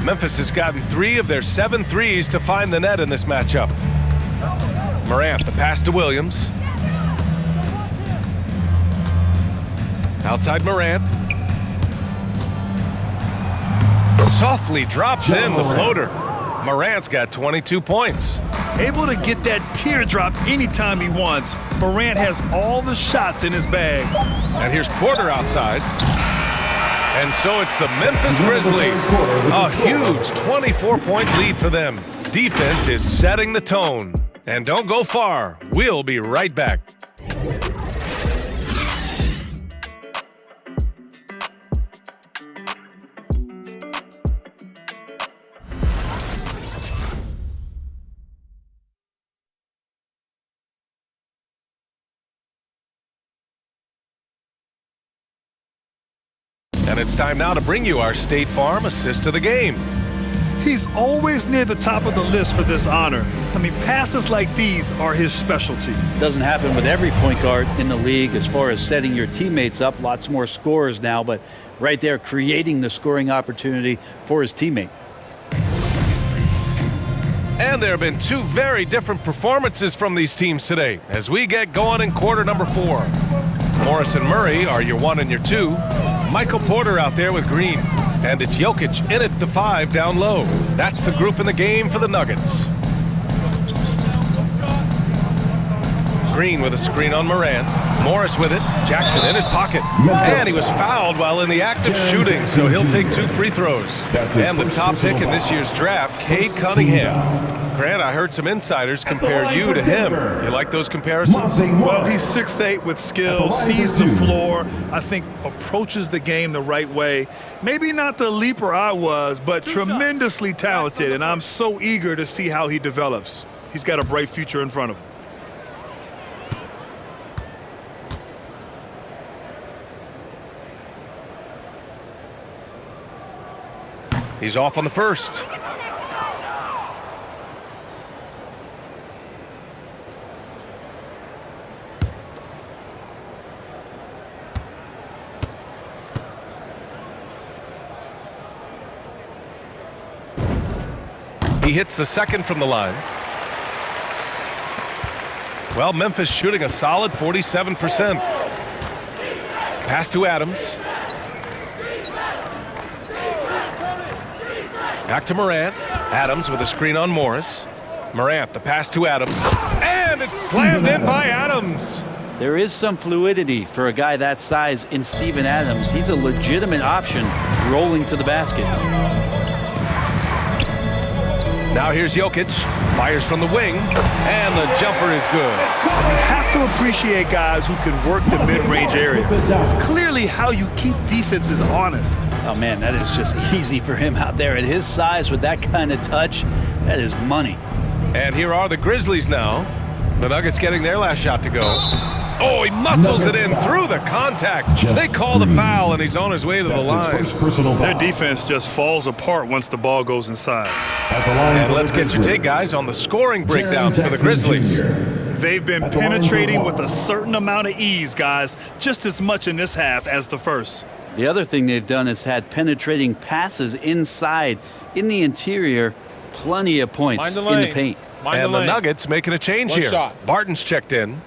Memphis has gotten 3 of their 7 threes to find the net in this matchup. Morant, the pass to Williams. Outside Morant. Softly drops in the floater. Morant's got 22 points. Able to get that teardrop anytime he wants. Morant has all the shots in his bag. And here's Porter outside. And so it's the Memphis Grizzlies. A huge 24-point lead for them. Defense is setting the tone. And don't go far. We'll be right back. And it's time now to bring you our State Farm assist of the game. He's always near the top of the list for this honor. I mean, passes like these are his specialty. Doesn't happen with every point guard in the league as far as setting your teammates up. Lots more scorers now, but right there creating the scoring opportunity for his teammate. And there have been two very different performances from these teams today as we get going in quarter number 4. Morris and Murray are your 1 and your 2. Michael Porter out there with Green. And it's Jokic in at the 5 down low. That's the group in the game for the Nuggets. Green with a screen on Morant. Morris with it. Jackson in his pocket. And he was fouled while in the act of shooting, so he'll take 2 free throws. And the top pick in this year's draft, Cade Cunningham. Grant, I heard some insiders compare you to him. You like those comparisons? Well, he's 6'8" with skill, sees the floor, I think approaches the game the right way. Maybe not the leaper I was, but tremendously talented, and I'm so eager to see how he develops. He's got a bright future in front of him. He's off on the first. He hits the second from the line. Well, Memphis shooting a solid 47%. Pass to Adams. Back to Morant. Adams with a screen on Morris. Morant, the pass to Adams. And it's slammed in by Adams. There is some fluidity for a guy that size in Steven Adams. He's a legitimate option rolling to the basket. Now here's Jokic. Fires from the wing. And the jumper is good. You have to appreciate guys who can work the mid-range area. It's clearly how you keep defenses honest. Oh, man, that is just easy for him out there. At his size with that kind of touch, that is money. And here are the Grizzlies now. The Nuggets getting their last shot to go. Oh, he muscles it in through the contact. They call the foul, and he's on his way to the line. Their defense just falls apart once the ball goes inside. And let's get your take, guys, on the scoring breakdown for the Grizzlies. They've been penetrating with a certain amount of ease, guys, just as much in this half as the first. The other thing they've done is had penetrating passes inside, in the interior, plenty of points in the paint. And the Nuggets making a change here. Shot. Barton's checked in.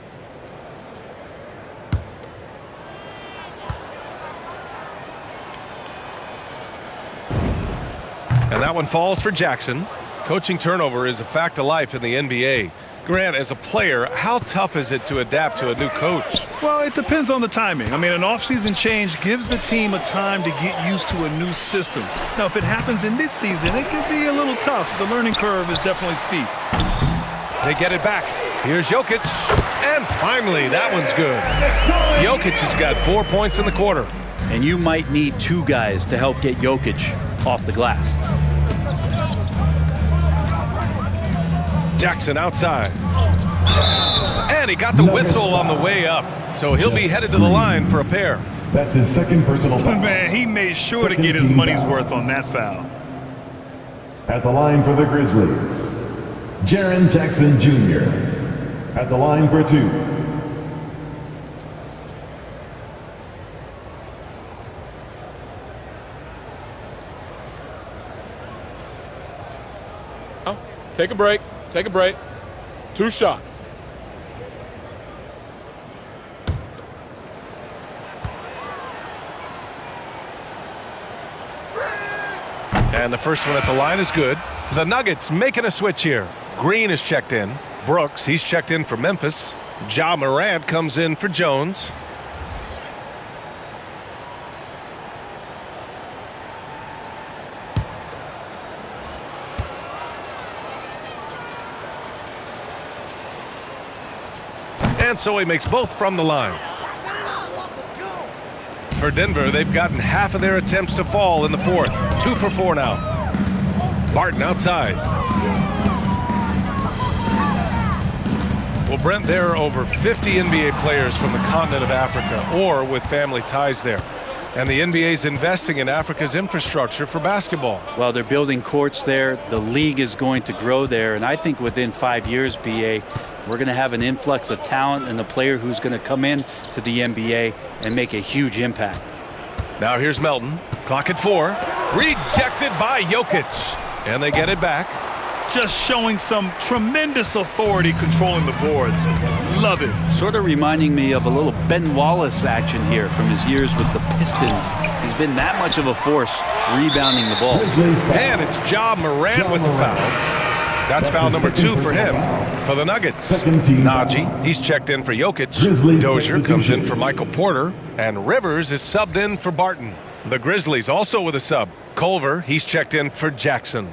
And that one falls for Jackson. Coaching turnover is a fact of life in the NBA. Grant, as a player, how tough is it to adapt to a new coach? Well, it depends on the timing. I mean, an offseason change gives the team a time to get used to a new system. Now, if it happens in midseason, it can be a little tough. The learning curve is definitely steep. They get it back. Here's Jokic. And finally, that one's good. Jokic has got 4 points in the quarter. And you might need 2 guys to help get Jokic off the glass. Jackson outside. And he got the whistle on the way up. So he'll be headed to the line for a pair. That's his second personal foul. Man, he made sure to get his money's worth on that foul. At the line for the Grizzlies, Jaren Jackson Jr. At the line for 2. Take a break. Take a break. 2 shots. And the first one at the line is good. The Nuggets making a switch here. Green is checked in. Brooks, he's checked in for Memphis. Ja Morant comes in for Jones. and so he makes both from the line. For Denver, they've gotten half of their attempts to fall in the fourth. 2 for 4 now. Barton outside. Well, Brent, there are over 50 NBA players from the continent of Africa or with family ties there. And the NBA is investing in Africa's infrastructure for basketball. Well, they're building courts there. The league is going to grow there. And I think within 5 years, BA, we're going to have an influx of talent and a player who's going to come in to the NBA and make a huge impact. Now here's Melton. Clock at 4. Rejected by Jokic. And they get it back. Just showing some tremendous authority controlling the boards. Love it. Sort of reminding me of a little Ben Wallace action here from his years with the Pistons. He's been that much of a force rebounding the ball. And it's Ja Morant with the foul. That's foul number 2 for him. For the Nuggets, Najee, he's checked in for Jokic. Dozier comes in for Michael Porter. And Rivers is subbed in for Barton. The Grizzlies also with a sub. Culver, he's checked in for Jackson.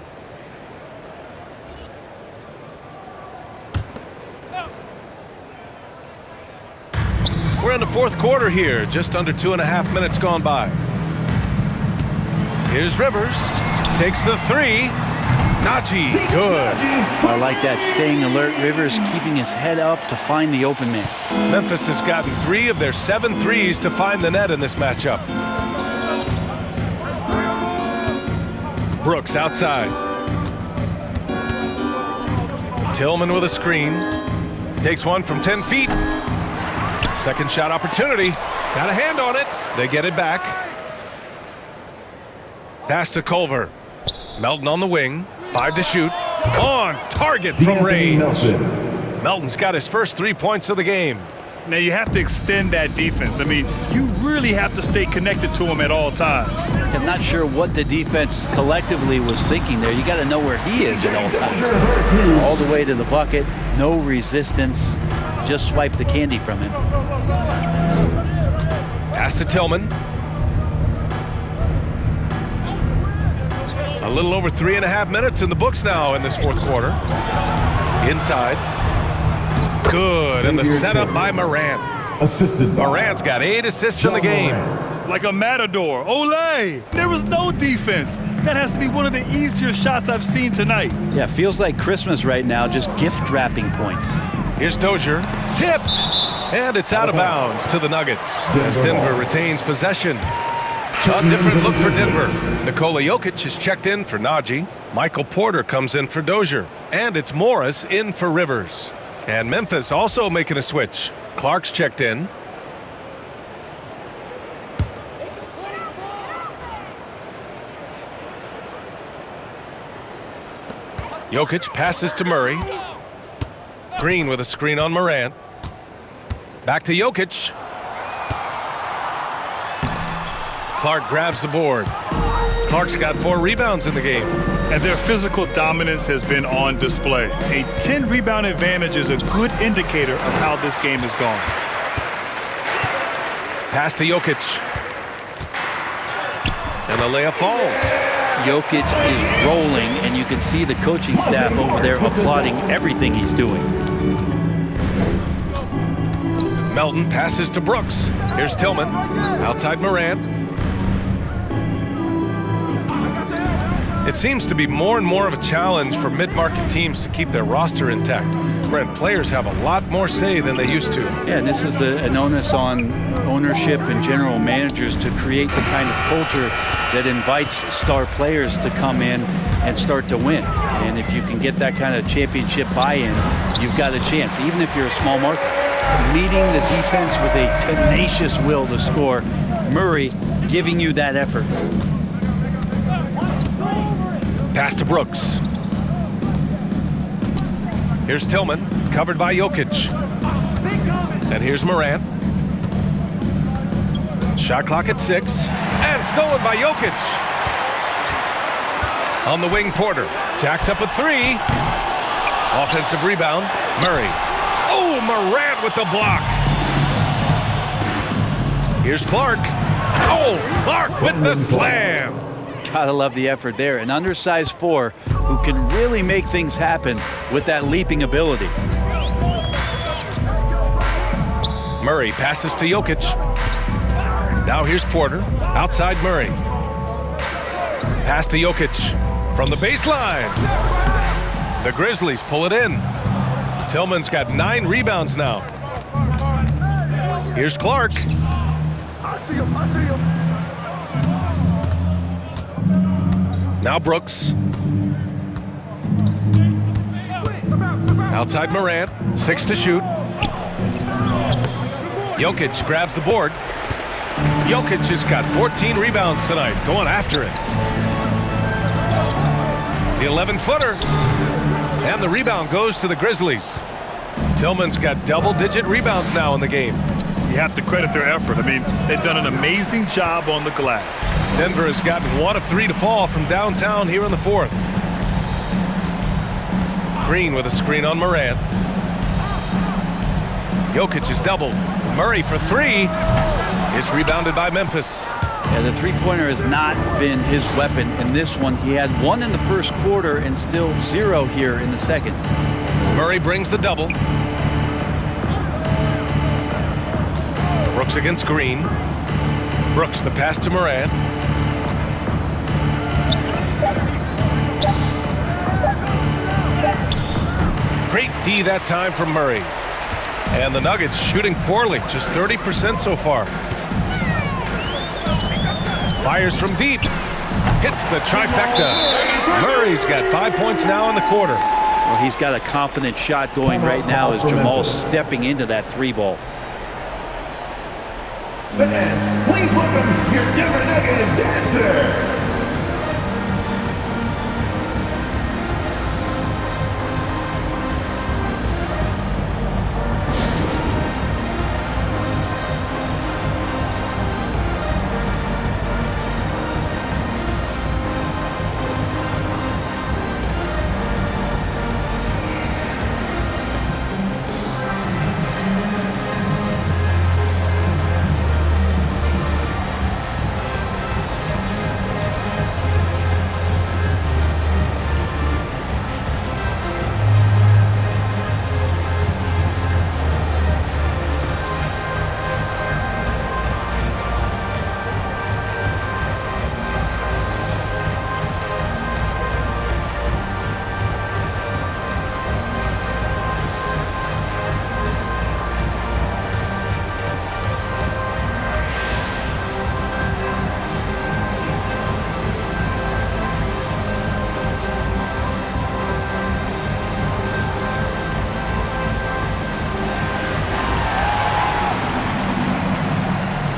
We're in the fourth quarter here, just under 2.5 minutes gone by. Here's Rivers, takes the 3. Najee, good. I like that, staying alert. Rivers keeping his head up to find the open man. Memphis has gotten 3 of their 7 threes to find the net in this matchup. Brooks outside. Tillman with a screen. Takes one from 10 feet. Second shot opportunity. Got a hand on it. They get it back. Pass to Culver. Melton on the wing. 5 to shoot. On target from range. Melton's got his first 3 points of the game. Now you have to extend that defense. I mean, you really have to stay connected to him at all times. I'm not sure what the defense collectively was thinking there. You got to know where he is at all times. All the way to the bucket. No resistance. Just swipe the candy from him. Pass to Tillman. A little over 3.5 minutes in the books now in this fourth quarter. Inside. Good, and the setup by Morant. Morant's got 8 assists in the game. Like a matador. Olay! There was no defense. That has to be one of the easier shots I've seen tonight. Yeah, feels like Christmas right now, just gift wrapping points. Here's Dozier. Tipped! And it's out of bounds to the Nuggets as Denver retains possession. A different look for Denver. Nikola Jokic is checked in for Najee. Michael Porter comes in for Dozier. And it's Morris in for Rivers. And Memphis also making a switch. Clark's checked in. Jokic passes to Murray. Green with a screen on Morant. Back to Jokic. Clark grabs the board. Clark's got 4 rebounds in the game. And their physical dominance has been on display. A 10-rebound advantage is a good indicator of how this game has gone. Pass to Jokic. And the layup falls. Jokic is rolling, and you can see the coaching staff over there applauding everything he's doing. Melton passes to Brooks. Here's Tillman. Outside Morant. It seems to be more and more of a challenge for mid-market teams to keep their roster intact. Brent, players have a lot more say than they used to. Yeah, and this is an onus on ownership and general managers to create the kind of culture that invites star players to come in and start to win. And if you can get that kind of championship buy-in, you've got a chance, even if you're a small market. Meeting the defense with a tenacious will to score. Murray giving you that effort. Pass to Brooks. Here's Tillman, covered by Jokic. And here's Morant. Shot clock at 6. And stolen by Jokic. On the wing, Porter. Jacks up a 3. Offensive rebound, Murray. Oh, Morant with the block. Here's Clark. Oh, Clark with the slam. Gotta love the effort there. An undersized 4 who can really make things happen with that leaping ability. Murray passes to Jokic. Now here's Porter. Outside Murray. Pass to Jokic from the baseline. The Grizzlies pull it in. Tillman's got 9 rebounds now. Here's Clark. I see him. Now Brooks. Outside Morant. 6 to shoot. Jokic grabs the board. Jokic has got 14 rebounds tonight, going after it. The 11-footer. And the rebound goes to the Grizzlies. Tillman's got double-digit rebounds now in the game. You have to credit their effort. I mean, they've done an amazing job on the glass. Denver has gotten 1 of 3 to fall from downtown here in the 4th. Green with a screen on Morant. Jokic is doubled. Murray for 3. It's rebounded by Memphis. Yeah, the three-pointer has not been his weapon in this one. He had 1 in the first quarter and still 0 here in the second. Murray brings the double. Brooks against Green. Brooks, the pass to Morant. Great D that time from Murray. And the Nuggets shooting poorly, just 30% so far. Fires from deep. Hits the trifecta. Murray's got 5 points now in the quarter. Well, he's got a confident shot going right now as Jamal's stepping into that 3-ball. Fans, please welcome your Denver Nuggets dancer.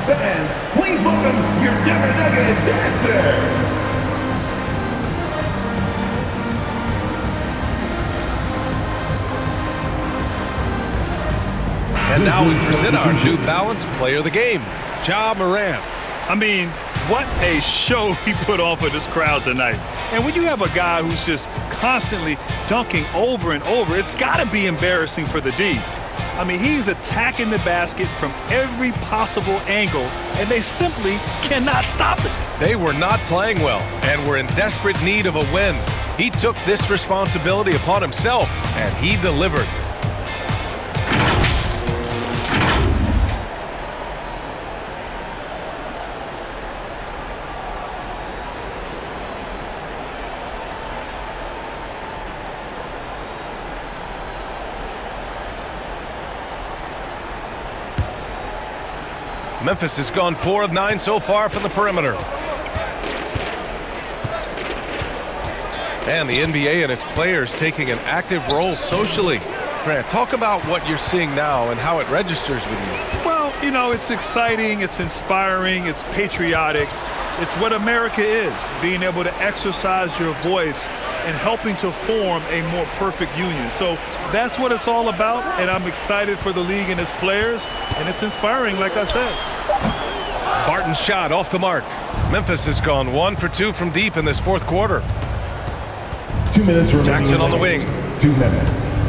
Fans, please welcome your Denver Nuggets dancer. And now we present our New Balance Player of the Game, Ja Morant. I mean, what a show he put on for this crowd tonight. And when you have a guy who's just constantly dunking over and over, it's got to be embarrassing for the D. I mean, he's attacking the basket from every possible angle, and they simply cannot stop it. They were not playing well and were in desperate need of a win. He took this responsibility upon himself, and he delivered. Memphis has gone 4 of 9 so far from the perimeter. And the NBA and its players taking an active role socially. Grant, talk about what you're seeing now and how it registers with you. Well, you know, it's exciting, it's inspiring, it's patriotic. It's what America is, being able to exercise your voice and helping to form a more perfect union. So that's what it's all about, and I'm excited for the league and its players, and it's inspiring, like I said. Barton's shot off the mark. Memphis has gone 1 for 2 from deep in this 4th quarter. 2 minutes remaining. Jackson on the wing. 2 minutes.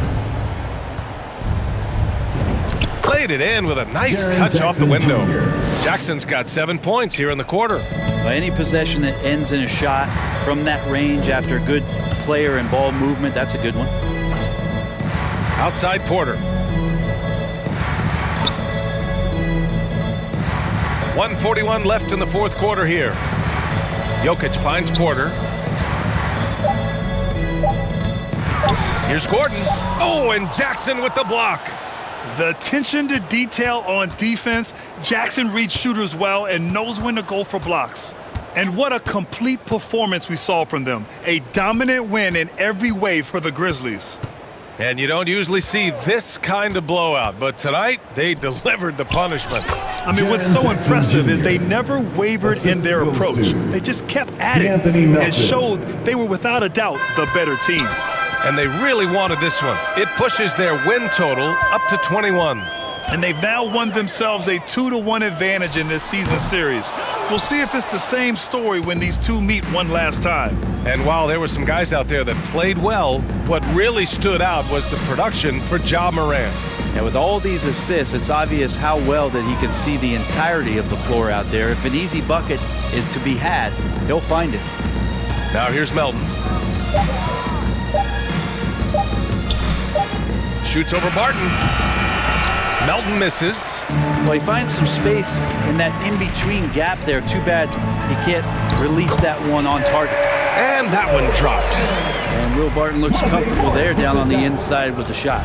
Played it in with a nice touch Jackson off the window. Jr. Jackson's got 7 points here in the quarter. Any possession that ends in a shot from that range after good player and ball movement, that's a good one. 1:41 left in the fourth quarter here. Jokic finds Porter. Here's Gordon. Oh, and Jackson with the block. The attention to detail on defense. Jackson reads shooters well and knows when to go for blocks. And what a complete performance we saw from them. A dominant win in every way for the Grizzlies. And you don't usually see this kind of blowout, but tonight they delivered the punishment. I mean, what's so impressive is they never wavered in their approach. They just kept at it and showed they were without a doubt the better team. And they really wanted this one. It pushes their win total up to 21. And they've now won themselves a 2-1 advantage in this season series. We'll see if it's the same story when these two meet one last time. And while there were some guys out there that played well, what really stood out was the production for Ja Morant. And with all these assists, it's obvious how well that he can see the entirety of the floor out there. If an easy bucket is to be had, he'll find it. Now here's Melton. Shoots over Barton. Melton misses. Well, he finds some space in that in-between gap there. Too bad he can't release that one on target. And that one drops. And Will Barton looks comfortable there down on the inside with the shot.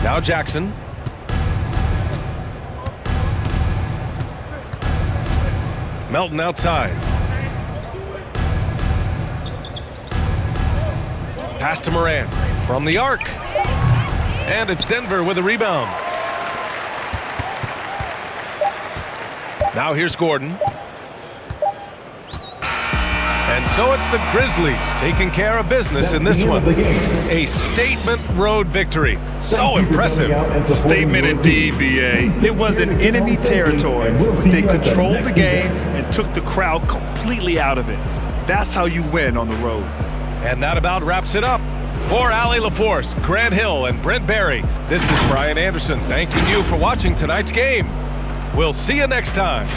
Now Jackson. Melton outside. Pass to Morant from the arc. And it's Denver with a rebound. Now here's Gordon. And so it's the Grizzlies taking care of business in this one. A statement road victory. So impressive. Statement indeed, B.A. It was in enemy territory, but they controlled the game and took the crowd completely out of it. That's how you win on the road. And that about wraps it up. For Allie LaForce, Grant Hill, and Brent Barry, this is Brian Anderson thanking you for watching tonight's game. We'll see you next time.